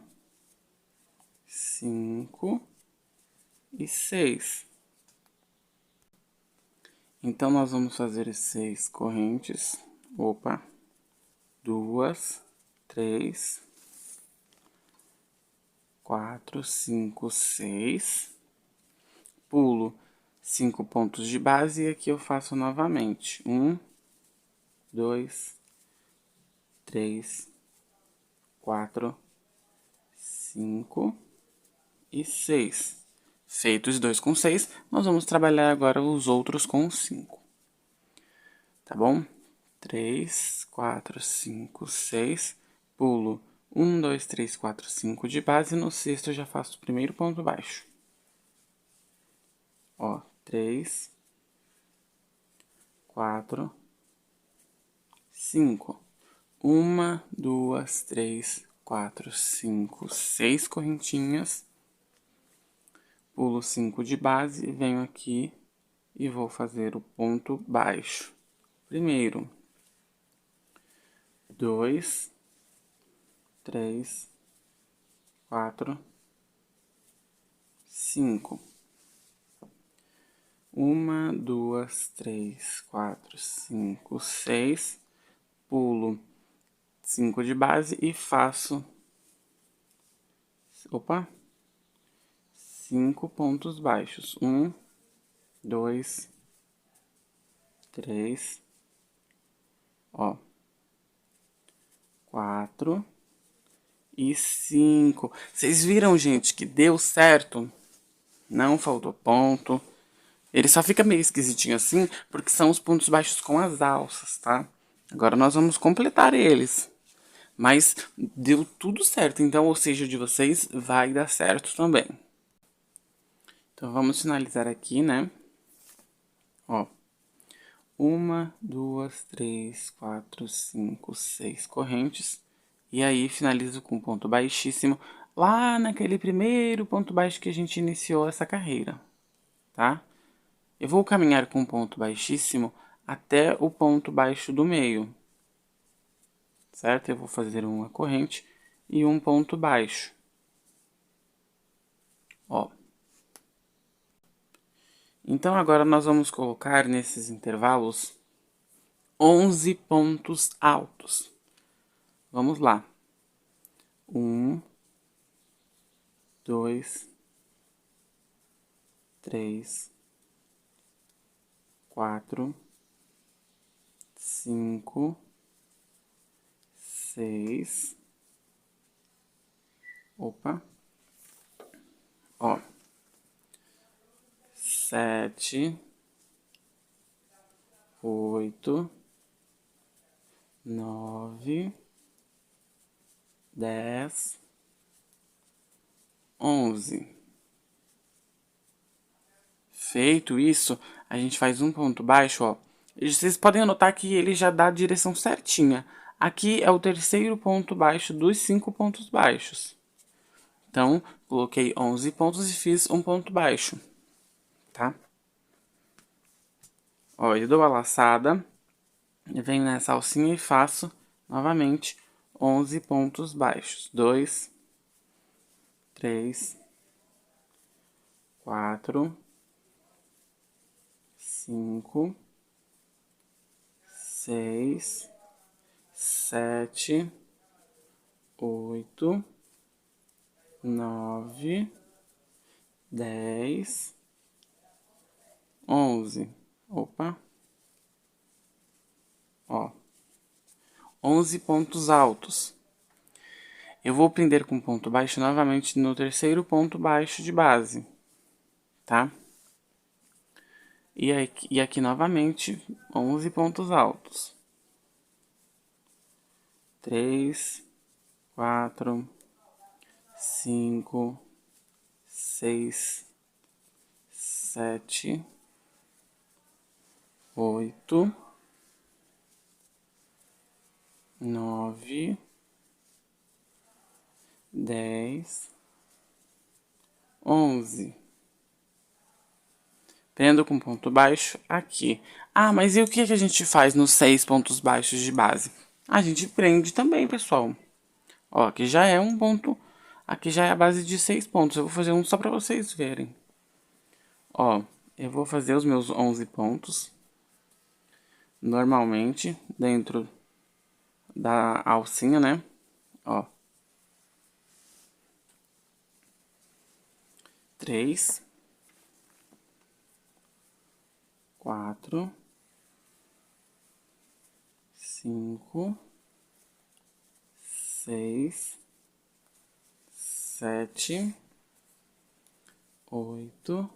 5 e 6. Então, nós vamos fazer 6 correntes. Opa! 2, 3, 4, 5, 6. Pulo 5 pontos de base e aqui eu faço novamente. 1, 2, 3, 4, 5 e 6. Feitos 2 com 6, nós vamos trabalhar agora os outros com 5. Tá bom? 3, 4, 5, 6. Pulo 1, 2, 3, 4, 5 de base. No sexto eu já faço o primeiro ponto baixo. Ó, 3, 4, 5. 1, 2, 3, 4, 5, 6 correntinhas. Pulo 5 de base, venho aqui e vou fazer o ponto baixo. Primeiro, 2, 3, 4, 5. 1, 2, 3, 4, 5, 6. Pulo 5 de base e faço... Opa! 5 pontos baixos. 1, 2, 3, ó, 4 e 5. Vocês viram, gente, que deu certo? Não faltou ponto. Ele só fica meio esquisitinho assim, porque são os pontos baixos com as alças, tá? Agora nós vamos completar eles. Mas deu tudo certo, então o seja de vocês vai dar certo também. Então vamos finalizar aqui, né? Ó. 1, 2, 3, 4, 5, 6 correntes. E aí finalizo com ponto baixíssimo lá naquele primeiro ponto baixo que a gente iniciou essa carreira, tá? Eu vou caminhar com ponto baixíssimo até o ponto baixo do meio, certo? Eu vou fazer uma corrente e um ponto baixo. Ó. Então, agora nós vamos colocar nesses intervalos 11 pontos altos. Vamos lá. 1, 2, 3, 4, 5, 6. Opa. Ó. 7, 8, 9, 10, 11. Feito isso, a gente faz um ponto baixo, ó. Vocês podem notar que ele já dá a direção certinha. Aqui é o terceiro ponto baixo dos 5 pontos baixos. Então, coloquei 11 pontos e fiz um ponto baixo, tá? Ó, eu dou a laçada, eu venho nessa alcinha e faço novamente 11 pontos baixos. 2, 3, 4, 5, 6, 7, 8, 9, 10, 11. Opa. Ó. 11 pontos altos. Eu vou prender com ponto baixo novamente no terceiro ponto baixo de base, tá? E aqui novamente 11 pontos altos. 3, 4, 5, 6, 7, 8, 9, 10, 11. Prendo com ponto baixo aqui. Ah, mas e o que a gente faz nos 6 pontos baixos de base? A gente prende também, pessoal. Ó, aqui já é um ponto. Aqui já é a base de 6 pontos. Eu vou fazer um só pra vocês verem. Ó, eu vou fazer os meus 11 pontos. Normalmente, dentro da alcinha, né? Ó. 3, 4, 5, 6, 7, 8,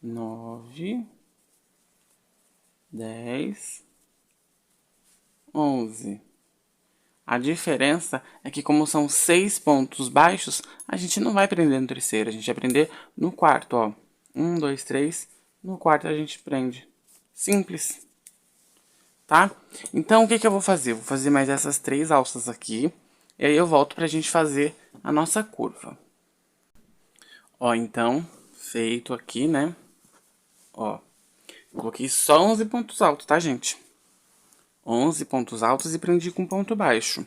9, 10, 11. A diferença é que, como são 6 pontos baixos, a gente não vai prender no terceiro, a gente vai prender no quarto, ó. 1, 2, 3, no quarto a gente prende. Simples, tá? Então, o que que eu vou fazer? Vou fazer mais essas 3 alças aqui, e aí eu volto pra gente fazer a nossa curva. Ó, então, feito aqui, né? Ó, coloquei só 11 pontos altos, tá, gente? 11 pontos altos e prendi com ponto baixo.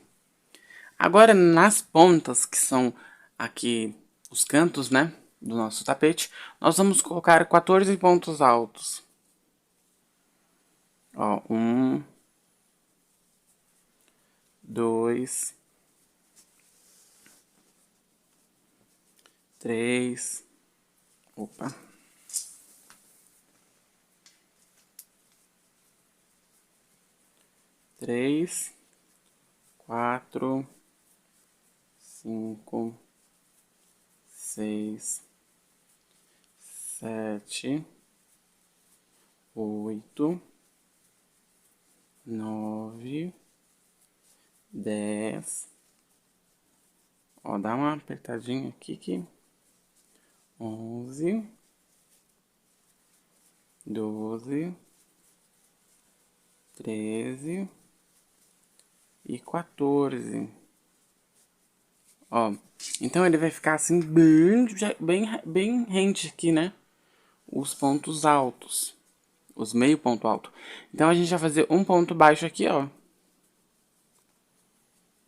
Agora, nas pontas, que são aqui os cantos, né, do nosso tapete, nós vamos colocar 14 pontos altos. Ó, 1, 2, 3, opa. 3, 4, 5, 6, 7, 8, 9, 10. Ó, dá uma apertadinha aqui que 11, 12, 13 e 14. Ó, então ele vai ficar assim bem rente aqui, né? Os pontos altos, os meio ponto alto. Então a gente vai fazer um ponto baixo aqui, ó.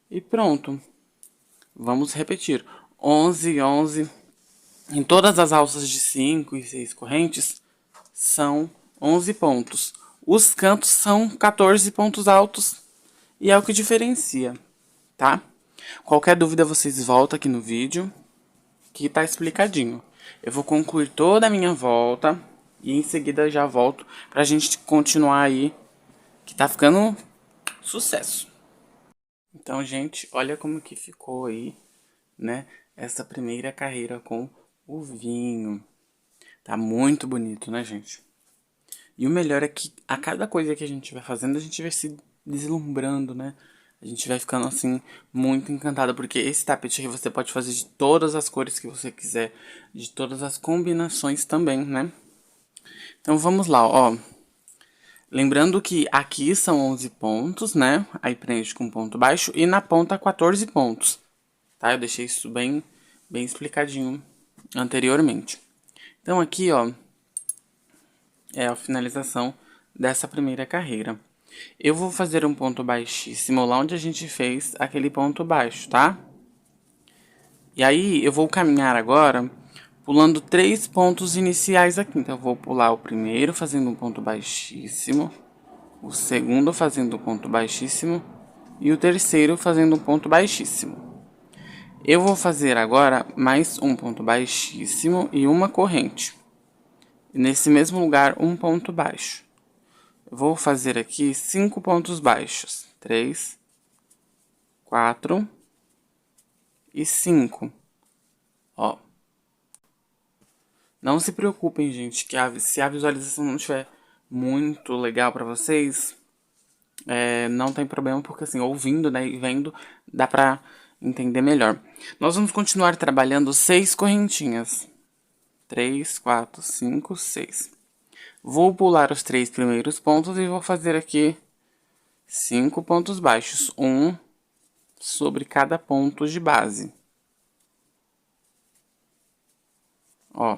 E pronto. Vamos repetir. 11, 11. Em todas as alças de 5 e 6 correntes são 11 pontos. Os cantos são 14 pontos altos e é o que diferencia, tá? Qualquer dúvida vocês voltam aqui no vídeo, que tá explicadinho. Eu vou concluir toda a minha volta e em seguida eu já volto pra gente continuar aí, que tá ficando sucesso. Então, gente, olha como que ficou aí, né? Essa primeira carreira com o vinho. Tá muito bonito, né, gente? E o melhor é que a cada coisa que a gente vai fazendo, a gente vai se deslumbrando, né? A gente vai ficando assim muito encantada, porque esse tapete aqui você pode fazer de todas as cores que você quiser, de todas as combinações também, né? Então vamos lá, ó. Lembrando que aqui são 11 pontos, né? Aí preenche com ponto baixo e na ponta 14 pontos, tá? Eu deixei isso bem explicadinho anteriormente. Então aqui, ó, é a finalização dessa primeira carreira. Eu vou fazer um ponto baixíssimo lá onde a gente fez aquele ponto baixo, tá? E aí eu vou caminhar agora pulando 3 pontos iniciais aqui. Então eu vou pular o primeiro fazendo um ponto baixíssimo, o segundo fazendo um ponto baixíssimo e o terceiro fazendo um ponto baixíssimo. Eu vou fazer agora mais um ponto baixíssimo e uma corrente. Nesse mesmo lugar, um ponto baixo. Vou fazer aqui 5 pontos baixos. 3, 4 e 5. Ó. Não se preocupem, gente, que se a visualização não estiver muito legal pra vocês, não tem problema, porque assim, ouvindo, né, e vendo, dá pra entender melhor. Nós vamos continuar trabalhando 6 correntinhas. 3, 4, 5, 6. Vou pular os 3 primeiros pontos e vou fazer aqui 5 pontos baixos. Um sobre cada ponto de base. Ó.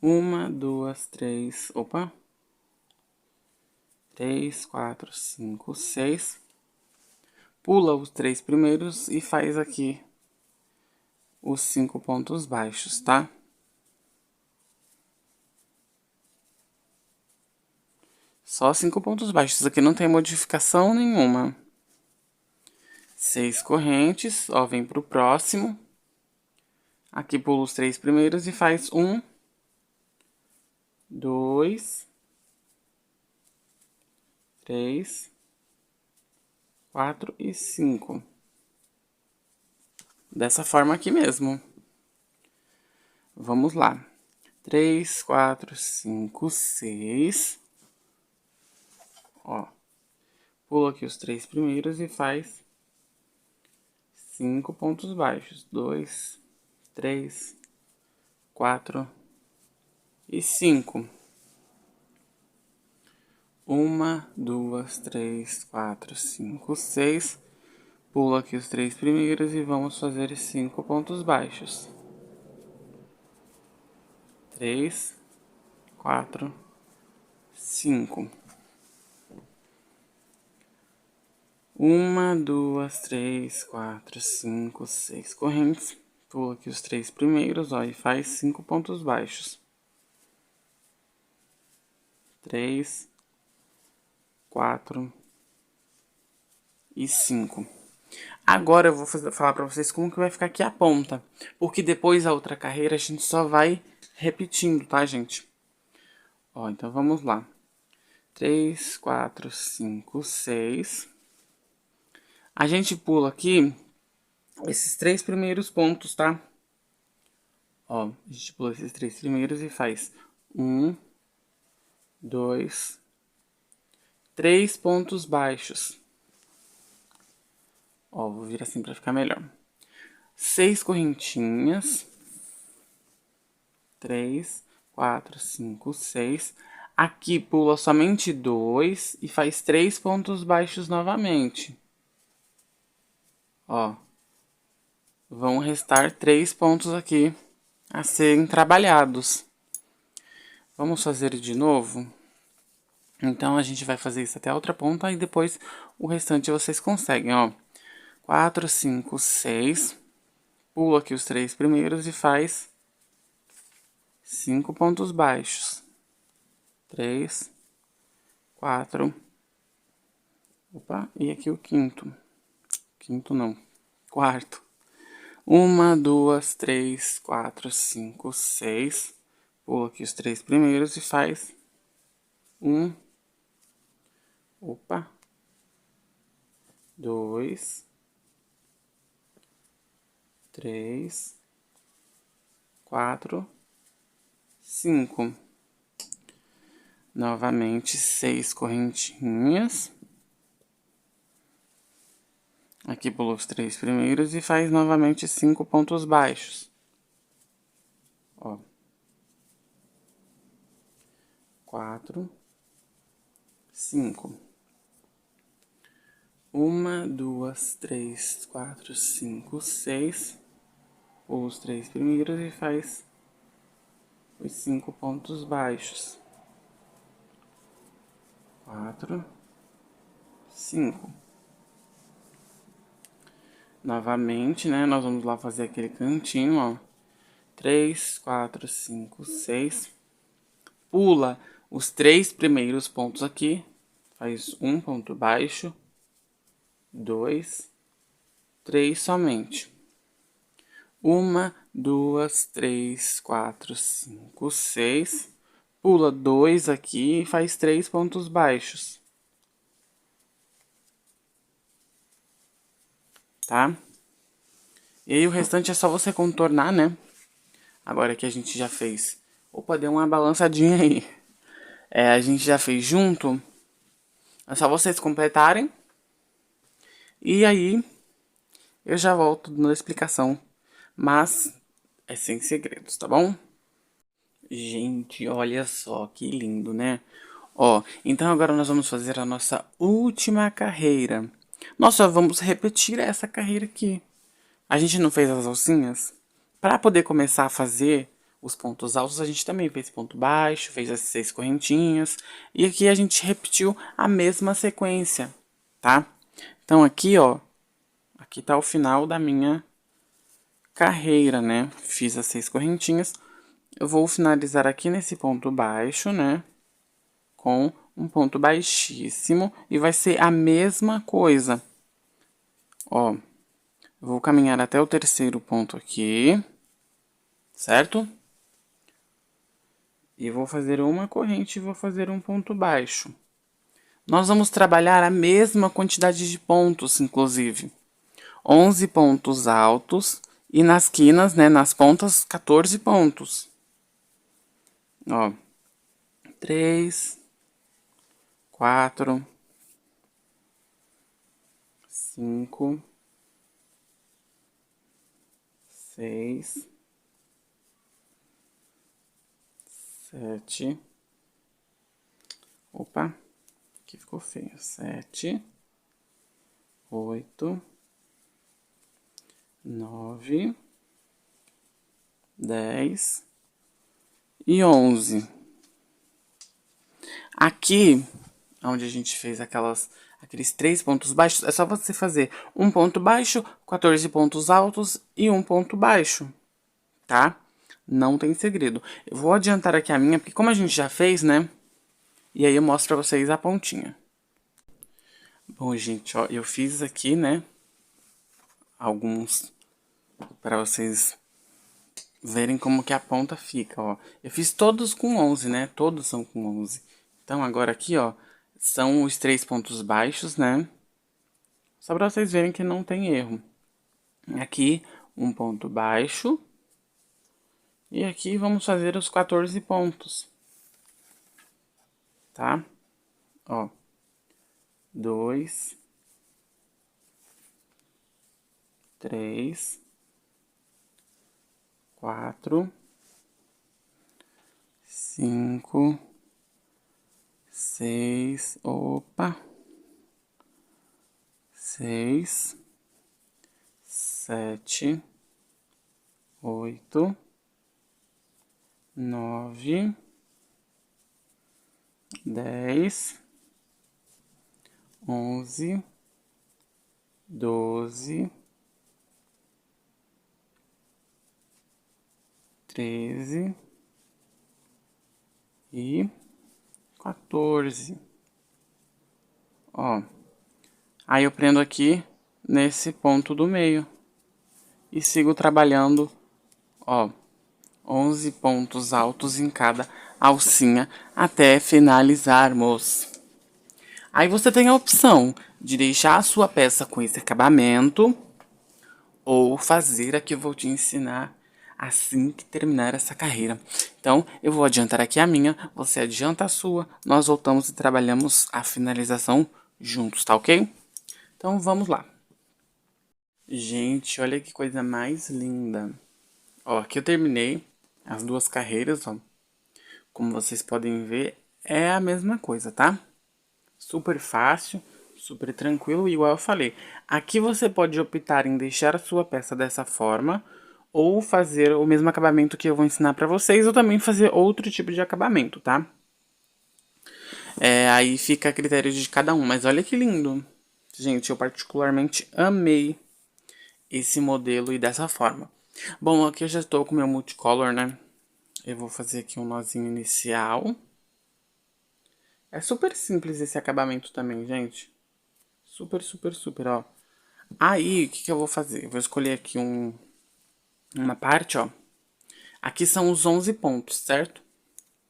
1, 2, 3. Opa. 3, 4, 5, 6. Pula os 3 primeiros e faz aqui os 5 pontos baixos, tá? Só 5 pontos baixos. Isso aqui não tem modificação nenhuma. 6 correntes. Ó, vem pro próximo. Aqui pula os 3 primeiros e faz 1, 2, 3, 4 e 5. Dessa forma aqui mesmo. Vamos lá. 3, 4, 5, 6. Ó. Pula aqui os 3 primeiros e faz 5 pontos baixos. 2, 3, 4 e 5. 1, 2, 3, 4, 5, 6. Pula aqui os 3 primeiros e vamos fazer 5 pontos baixos. 3, 4, 5. 1, 2, 3, 4, 5, 6 correntes. Pula aqui os 3 primeiros, ó, e faz 5 pontos baixos. 3, 4 e 5. Agora eu vou falar pra vocês como que vai ficar aqui a ponta. Porque depois a outra carreira a gente só vai repetindo, tá, gente? Ó, então vamos lá. 3, 4, 5, 6. A gente pula aqui esses 3 primeiros pontos, tá? Ó, a gente pula esses 3 primeiros e faz 1, 2, 3 pontos baixos. Ó, vou vir assim pra ficar melhor. 6 correntinhas. 3, 4, 5, 6. Aqui pula somente 2 e faz 3 pontos baixos novamente. Ó. Vão restar 3 pontos aqui a serem trabalhados. Vamos fazer de novo? Então, a gente vai fazer isso até a outra ponta e depois o restante vocês conseguem, ó. 4, 5, 6. Pula aqui os 3 primeiros e faz 5 pontos baixos. 3, 4. Opa, e aqui o quinto. Quinto não, quarto. 1, 2, 3, 4, 5, 6. Pula aqui os 3 primeiros e faz 1. Opa. 2, 3, 4, 5. Novamente 6 correntinhas. Aqui pula os 3 primeiros e faz novamente 5 pontos baixos. Ó. 4, 5. 1, 2, 3, 4, 5, 6. Pula os 3 primeiros e faz os 5 pontos baixos. 4, 5. Novamente, né? Nós vamos lá fazer aquele cantinho, ó. 3, 4, 5, 6. Pula os 3 primeiros pontos aqui. Faz um ponto baixo. 2, 3 somente. 1, 2, 3, 4, 5, 6. Pula 2 aqui e faz 3 pontos baixos. Tá? E aí o restante é só você contornar, né? Agora que a gente já fez. Opa, deu uma balançadinha aí. A gente já fez junto. É só vocês completarem. E aí eu já volto na explicação. Mas é sem segredos, tá bom? Gente, olha só que lindo, né? Ó, então agora nós vamos fazer a nossa última carreira. Nós só vamos repetir essa carreira aqui. A gente não fez as alcinhas? Para poder começar a fazer os pontos altos, a gente também fez ponto baixo, fez as 6 correntinhas. E aqui a gente repetiu a mesma sequência, tá? Então aqui, ó, aqui tá o final da minha carreira, né? Fiz as 6 correntinhas. Eu vou finalizar aqui nesse ponto baixo, né? Com um ponto baixíssimo. E vai ser a mesma coisa. Ó, vou caminhar até o terceiro ponto aqui. Certo? E vou fazer uma corrente e vou fazer um ponto baixo. Nós vamos trabalhar a mesma quantidade de pontos, inclusive. 11 pontos altos e nas quinas, né, nas pontas, 14 pontos. Ó, 3, 4, 5, 6, 7. Opa, aqui ficou feio. 7, 8, 9, 10 e 11. Aqui, onde a gente fez aqueles 3 pontos baixos, é só você fazer um ponto baixo, 14 pontos altos e um ponto baixo, tá? Não tem segredo. Eu vou adiantar aqui a minha, porque como a gente já fez, né? E aí eu mostro pra vocês a pontinha. Bom, gente, ó, eu fiz aqui, né? Alguns pra vocês verem como que a ponta fica, ó. Eu fiz todos com 11, né? Todos são com 11. Então, agora aqui, ó, são os 3 pontos baixos, né? Só pra vocês verem que não tem erro. Aqui, um ponto baixo. E aqui vamos fazer os 14 pontos. Tá? Ó. 2, 3, 4, 5, 6, opa, 6, 7, 8, 9, 10, 11, 12, 13 e 14. Ó, aí eu prendo aqui nesse ponto do meio e sigo trabalhando, ó, 11 pontos altos em cada alcinha até finalizarmos. Aí você tem a opção de deixar a sua peça com esse acabamento ou fazer a que eu vou te ensinar assim que terminar essa carreira. Então, eu vou adiantar aqui a minha, você adianta a sua, nós voltamos e trabalhamos a finalização juntos, tá ok? Então, vamos lá. Gente, olha que coisa mais linda. Ó, aqui eu terminei as duas carreiras, ó. Como vocês podem ver, é a mesma coisa, tá? Super fácil, super tranquilo, igual eu falei. Aqui você pode optar em deixar a sua peça dessa forma ou fazer o mesmo acabamento que eu vou ensinar pra vocês ou também fazer outro tipo de acabamento, tá? Aí fica a critério de cada um, mas olha que lindo. Gente, eu particularmente amei esse modelo e dessa forma. Bom, aqui eu já estou com o meu multicolor, né? Eu vou fazer aqui um nozinho inicial. É super simples esse acabamento também, gente. Super, super, super, ó. Aí, o que eu vou fazer? Eu vou escolher aqui uma parte, ó. Aqui são os 11 pontos, certo?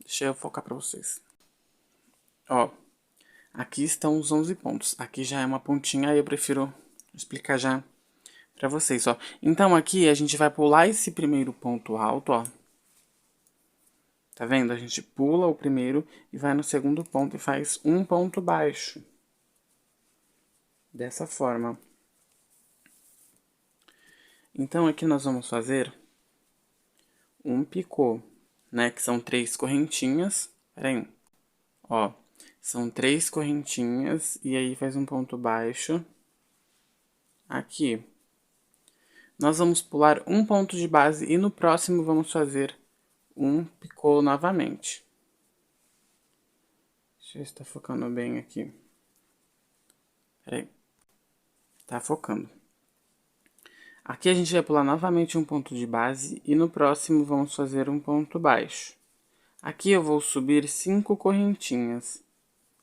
Deixa eu focar pra vocês. Ó, aqui estão os 11 pontos. Aqui já é uma pontinha, aí eu prefiro explicar já pra vocês, ó. Então, aqui a gente vai pular esse primeiro ponto alto, ó. Tá vendo? A gente pula o primeiro e vai no segundo ponto e faz um ponto baixo. Dessa forma. Então, aqui nós vamos fazer um picô, né? Que são 3 correntinhas. Pera aí. Ó, são 3 correntinhas e aí faz um ponto baixo. Aqui. Nós vamos pular um ponto de base e no próximo vamos fazer um picô novamente. Deixa eu ver se tá focando bem aqui. Pera aí. Tá focando. Aqui a gente vai pular novamente um ponto de base e no próximo vamos fazer um ponto baixo. Aqui eu vou subir 5 correntinhas.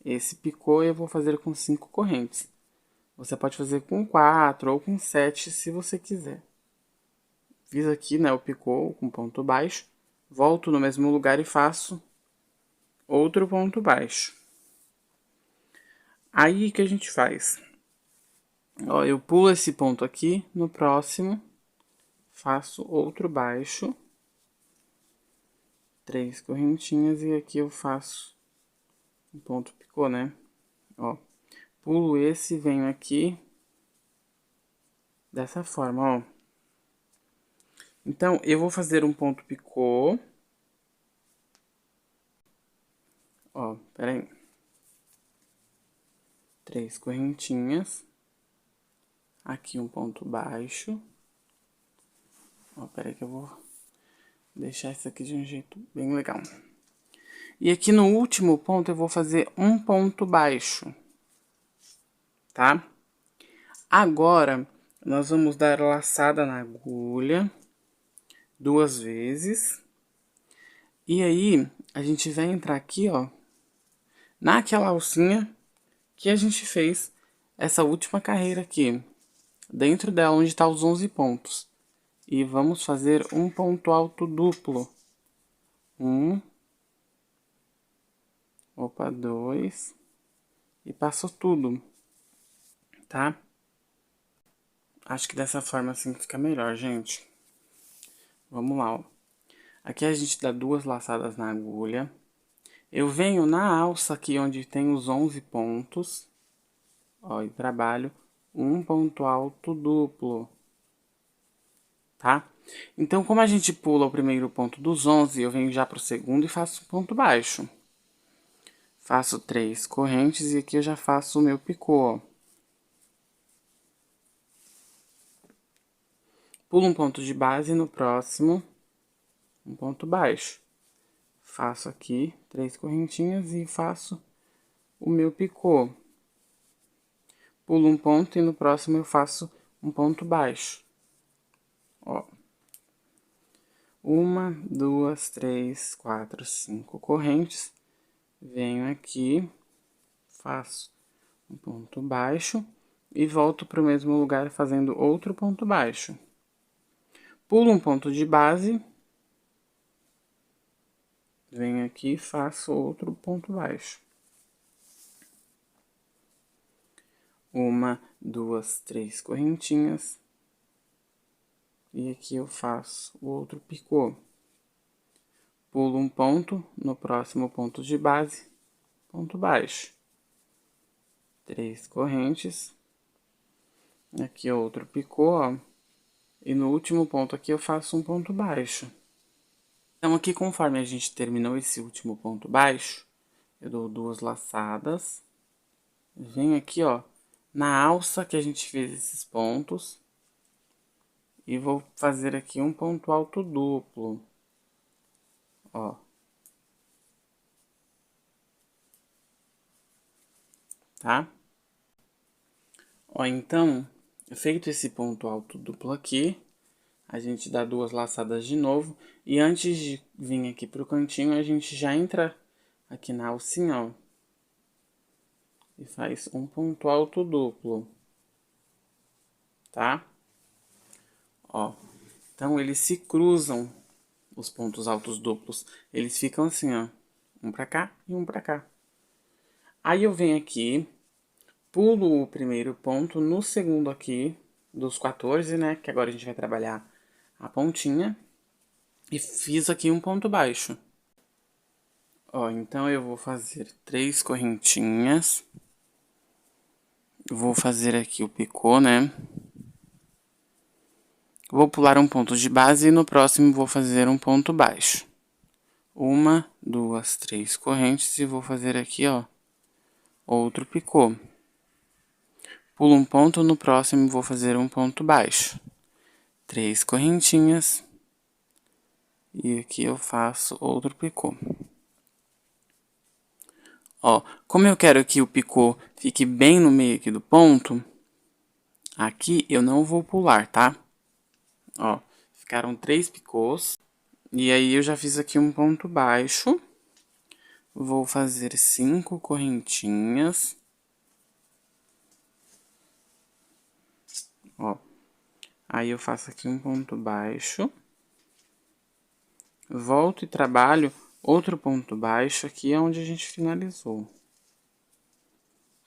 Esse picô eu vou fazer com 5 correntes. Você pode fazer com 4 ou com 7 se você quiser. Fiz aqui, né, o picô com ponto baixo. Volto no mesmo lugar e faço outro ponto baixo. Aí o que a gente faz? Ó, eu pulo esse ponto aqui, no próximo faço outro baixo. 3 correntinhas e aqui eu faço um ponto picô, né? Ó, pulo esse, venho aqui dessa forma, ó. Então, eu vou fazer um ponto picô. Ó, pera aí. 3 correntinhas. Aqui um ponto baixo. Ó, pera aí que eu vou deixar isso aqui de um jeito bem legal. E aqui no último ponto eu vou fazer um ponto baixo, tá? Agora, nós vamos dar laçada na agulha 2 vezes. E aí, a gente vai entrar aqui, ó, naquela alcinha que a gente fez essa última carreira aqui. Dentro dela, onde tá os 11 pontos. E vamos fazer um ponto alto duplo. Opa, 2. E passo tudo, tá? Acho que dessa forma assim fica melhor, gente. Vamos lá, ó. Aqui a gente dá 2 laçadas na agulha. Eu venho na alça aqui onde tem os 11 pontos. Ó, e trabalho um ponto alto duplo. Tá? Então, como a gente pula o primeiro ponto dos 11, eu venho já pro segundo e faço um ponto baixo. Faço 3 correntes e aqui eu já faço o meu picô, ó. Pulo um ponto de base no próximo, um ponto baixo. Faço aqui 3 correntinhas e faço o meu picô. Pulo um ponto e no próximo eu faço um ponto baixo. Ó. 1, 2, 3, 4, 5 correntes. Venho aqui, faço um ponto baixo e volto para o mesmo lugar fazendo outro ponto baixo. Pulo um ponto de base, venho aqui e faço outro ponto baixo. 1, 2, 3 correntinhas. E aqui eu faço o outro picô. Pulo um ponto no próximo ponto de base, ponto baixo. 3 correntes. Aqui outro picô, ó. E no último ponto aqui eu faço um ponto baixo. Então aqui, conforme a gente terminou esse último ponto baixo, eu dou 2 laçadas. Venho aqui, ó, na alça que a gente fez esses pontos. E vou fazer aqui um ponto alto duplo. Ó. Tá? Ó, então, feito esse ponto alto duplo aqui, a gente dá 2 laçadas de novo. E antes de vir aqui pro cantinho, a gente já entra aqui na alcinha, ó. E faz um ponto alto duplo. Tá? Ó. Então, eles se cruzam, os pontos altos duplos. Eles ficam assim, ó. Um pra cá e um pra cá. Aí eu venho aqui, pulo o primeiro ponto no segundo aqui, dos 14, né? Que agora a gente vai trabalhar a pontinha. E fiz aqui um ponto baixo. Ó, então eu vou fazer 3 correntinhas. Vou fazer aqui o picô, né? Vou pular um ponto de base e no próximo vou fazer um ponto baixo. 1, 2, 3 correntes e vou fazer aqui, ó, outro picô. Pulo um ponto, no próximo vou fazer um ponto baixo. 3 correntinhas. E aqui eu faço outro picô. Ó, como eu quero que o picô fique bem no meio aqui do ponto, aqui eu não vou pular, tá? Ó, ficaram 3 picôs. E aí eu já fiz aqui um ponto baixo. Vou fazer 5 correntinhas. Ó, aí eu faço aqui um ponto baixo. Volto e trabalho outro ponto baixo aqui, é onde a gente finalizou.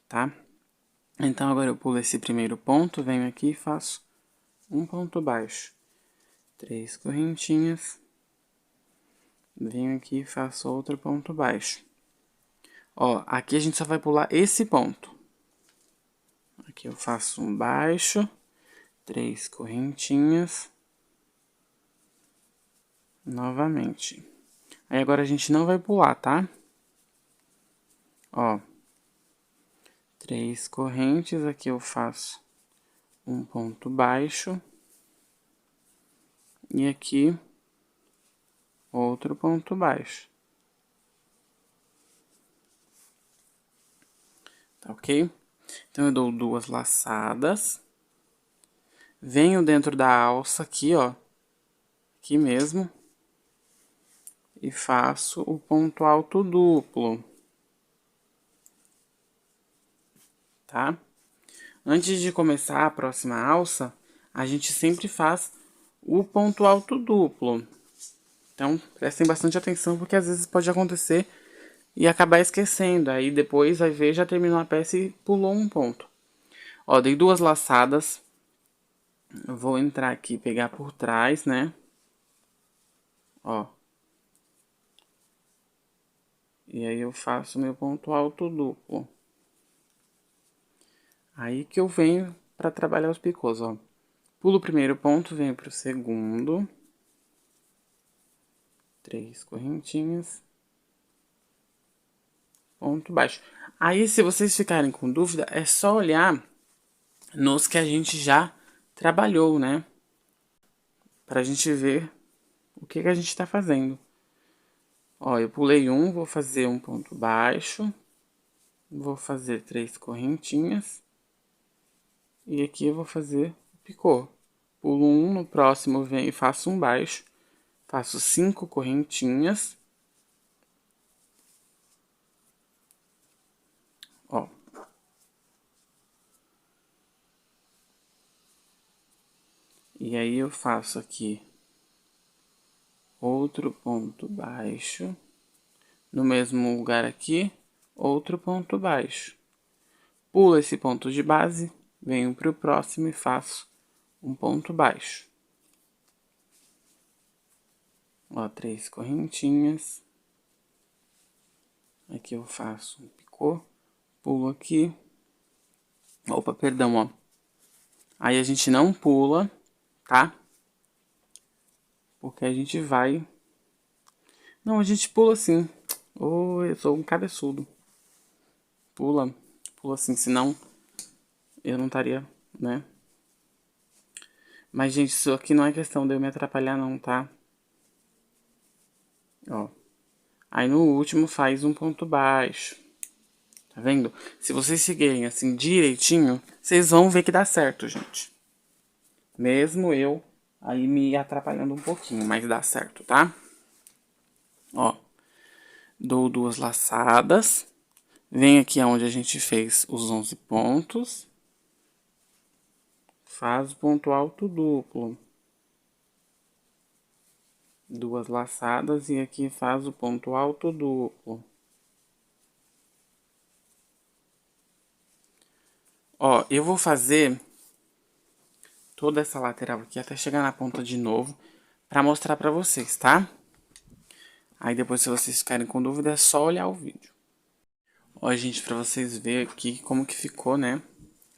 Tá? Então, agora eu pulo esse primeiro ponto, venho aqui e faço um ponto baixo. 3 correntinhas. Venho aqui e faço outro ponto baixo. Ó, aqui a gente só vai pular esse ponto. Aqui eu faço um baixo, 3 correntinhas. Novamente. Aí agora a gente não vai pular, tá? Ó. 3 correntes, aqui eu faço um ponto baixo. E aqui, outro ponto baixo. Tá ok? Então, eu dou 2 laçadas. Venho dentro da alça aqui, ó. Aqui mesmo. E faço o ponto alto duplo. Tá? Antes de começar a próxima alça, a gente sempre faz o ponto alto duplo. Então, prestem bastante atenção, porque às vezes pode acontecer e acabar esquecendo. Aí depois vai ver, já terminou a peça e pulou um ponto. Ó, dei 2 laçadas. Eu vou entrar aqui e pegar por trás, né? Ó. E aí eu faço meu ponto alto duplo. Aí que eu venho pra trabalhar os picôs, ó. Pulo o primeiro ponto, venho pro segundo. 3 correntinhas. Ponto baixo. Aí, se vocês ficarem com dúvida, é só olhar nos que a gente já trabalhou, né? Pra gente ver o que a gente tá fazendo. Ó, eu pulei um, vou fazer um ponto baixo. Vou fazer 3 correntinhas. E aqui eu vou fazer o picô. Pulo um, no próximo venho e faço um baixo. Faço 5 correntinhas. Ó. E aí eu faço aqui outro ponto baixo. No mesmo lugar aqui, outro ponto baixo. Pulo esse ponto de base, venho para o próximo e faço um ponto baixo. Ó, 3 correntinhas. Aqui eu faço um picô, pulo aqui. Opa, perdão, ó. Aí a gente não pula, tá? Porque a gente vai... Não, a gente pula assim. Oh, eu sou um cabeçudo. Pula assim, senão eu não estaria, né? Mas, gente, isso aqui não é questão de eu me atrapalhar não, tá? Ó. Aí no último faz um ponto baixo. Tá vendo? Se vocês seguirem assim direitinho, vocês vão ver que dá certo, gente. Mesmo eu aí me atrapalhando um pouquinho, mas dá certo, tá? Ó. Dou 2 laçadas. Vem aqui aonde a gente fez os 11 pontos. Faz o ponto alto duplo. 2 laçadas e aqui faz o ponto alto duplo. Ó, eu vou fazer toda essa lateral aqui até chegar na ponta de novo pra mostrar pra vocês, tá? Aí depois, se vocês ficarem com dúvida, é só olhar o vídeo. Ó, gente, pra vocês verem aqui como que ficou, né?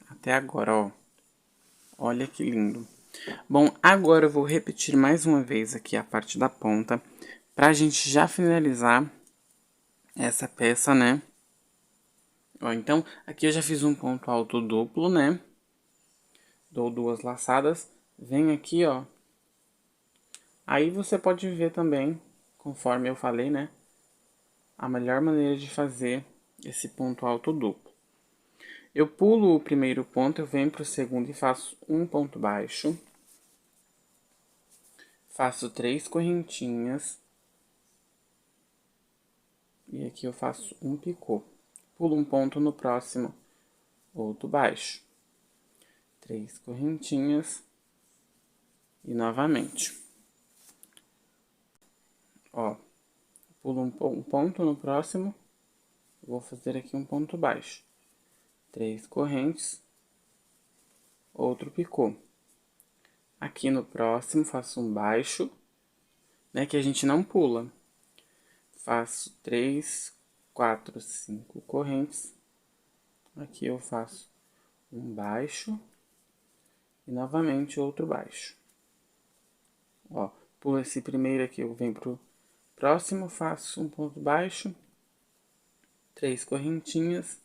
Até agora, ó. Olha que lindo. Bom, agora eu vou repetir mais uma vez aqui a parte da ponta, pra gente já finalizar essa peça, né? Ó, então, aqui eu já fiz um ponto alto duplo, né? Dou 2 laçadas, venho aqui, ó. Aí você pode ver também, conforme eu falei, né? A melhor maneira de fazer esse ponto alto duplo. Eu pulo o primeiro ponto, eu venho pro segundo e faço um ponto baixo. Faço 3 correntinhas. E aqui eu faço um picô. Pulo um ponto no próximo, outro baixo. 3 correntinhas. E novamente. Ó, pulo um ponto no próximo. Vou fazer aqui um ponto baixo. 3 correntes. Outro picô. Aqui no próximo faço um baixo, né, que a gente não pula. Faço 3, 4, 5 correntes. Aqui eu faço um baixo e novamente outro baixo. Ó, pulo esse primeiro aqui, eu venho pro próximo, faço um ponto baixo, 3 correntinhas,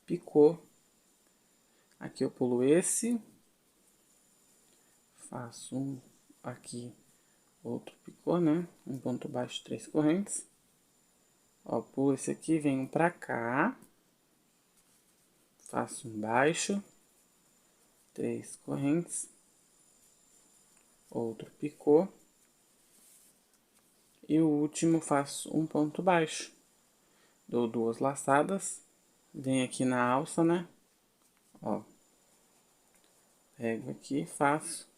picô. Aqui eu pulo esse, faço um aqui, outro picô, né? Um ponto baixo, 3 correntes. Ó, pulo esse aqui, venho pra cá. Faço um baixo. 3 correntes. Outro picô. E o último faço um ponto baixo. Dou 2 laçadas. Venho aqui na alça, né? Ó. Pego aqui e faço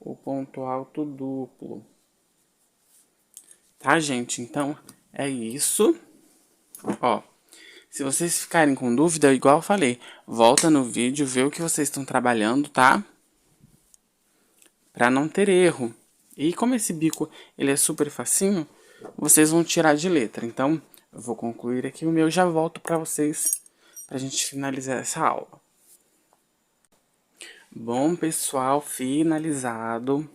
o ponto alto duplo. Tá, gente? Então, é isso. Ó, se vocês ficarem com dúvida, igual eu falei, volta no vídeo, vê o que vocês estão trabalhando, tá? Pra não ter erro. E como esse bico, ele é super facinho, vocês vão tirar de letra. Então, eu vou concluir aqui o meu e já volto pra vocês, pra gente finalizar essa aula. Bom, pessoal, finalizado.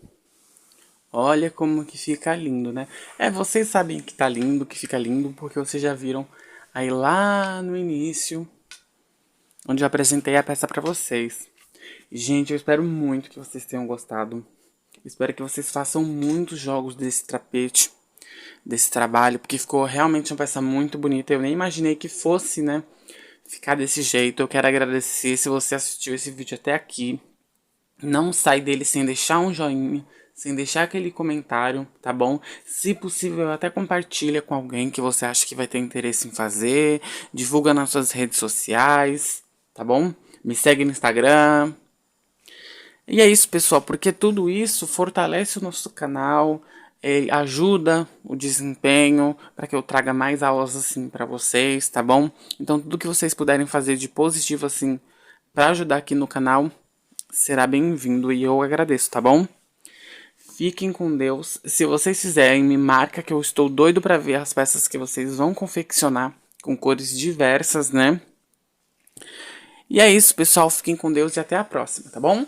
Olha como que fica lindo, né? Vocês sabem que tá lindo, que fica lindo, porque vocês já viram aí lá no início, onde eu apresentei a peça pra vocês. Gente, eu espero muito que vocês tenham gostado. Espero que vocês façam muitos jogos desse tapete, desse trabalho, porque ficou realmente uma peça muito bonita. Eu nem imaginei que fosse, né, ficar desse jeito. Eu quero agradecer se você assistiu esse vídeo até aqui. Não sai dele sem deixar um joinha, sem deixar aquele comentário, tá bom? Se possível, até compartilha com alguém que você acha que vai ter interesse em fazer. Divulga nas suas redes sociais, tá bom? Me segue no Instagram. E é isso, pessoal, porque tudo isso fortalece o nosso canal, ajuda o desempenho para que eu traga mais aulas assim para vocês, tá bom? Então, tudo que vocês puderem fazer de positivo assim para ajudar aqui no canal será bem-vindo e eu agradeço, tá bom? Fiquem com Deus. Se vocês fizerem, me marca que eu estou doido para ver as peças que vocês vão confeccionar com cores diversas, né? E é isso, pessoal. Fiquem com Deus e até a próxima, tá bom?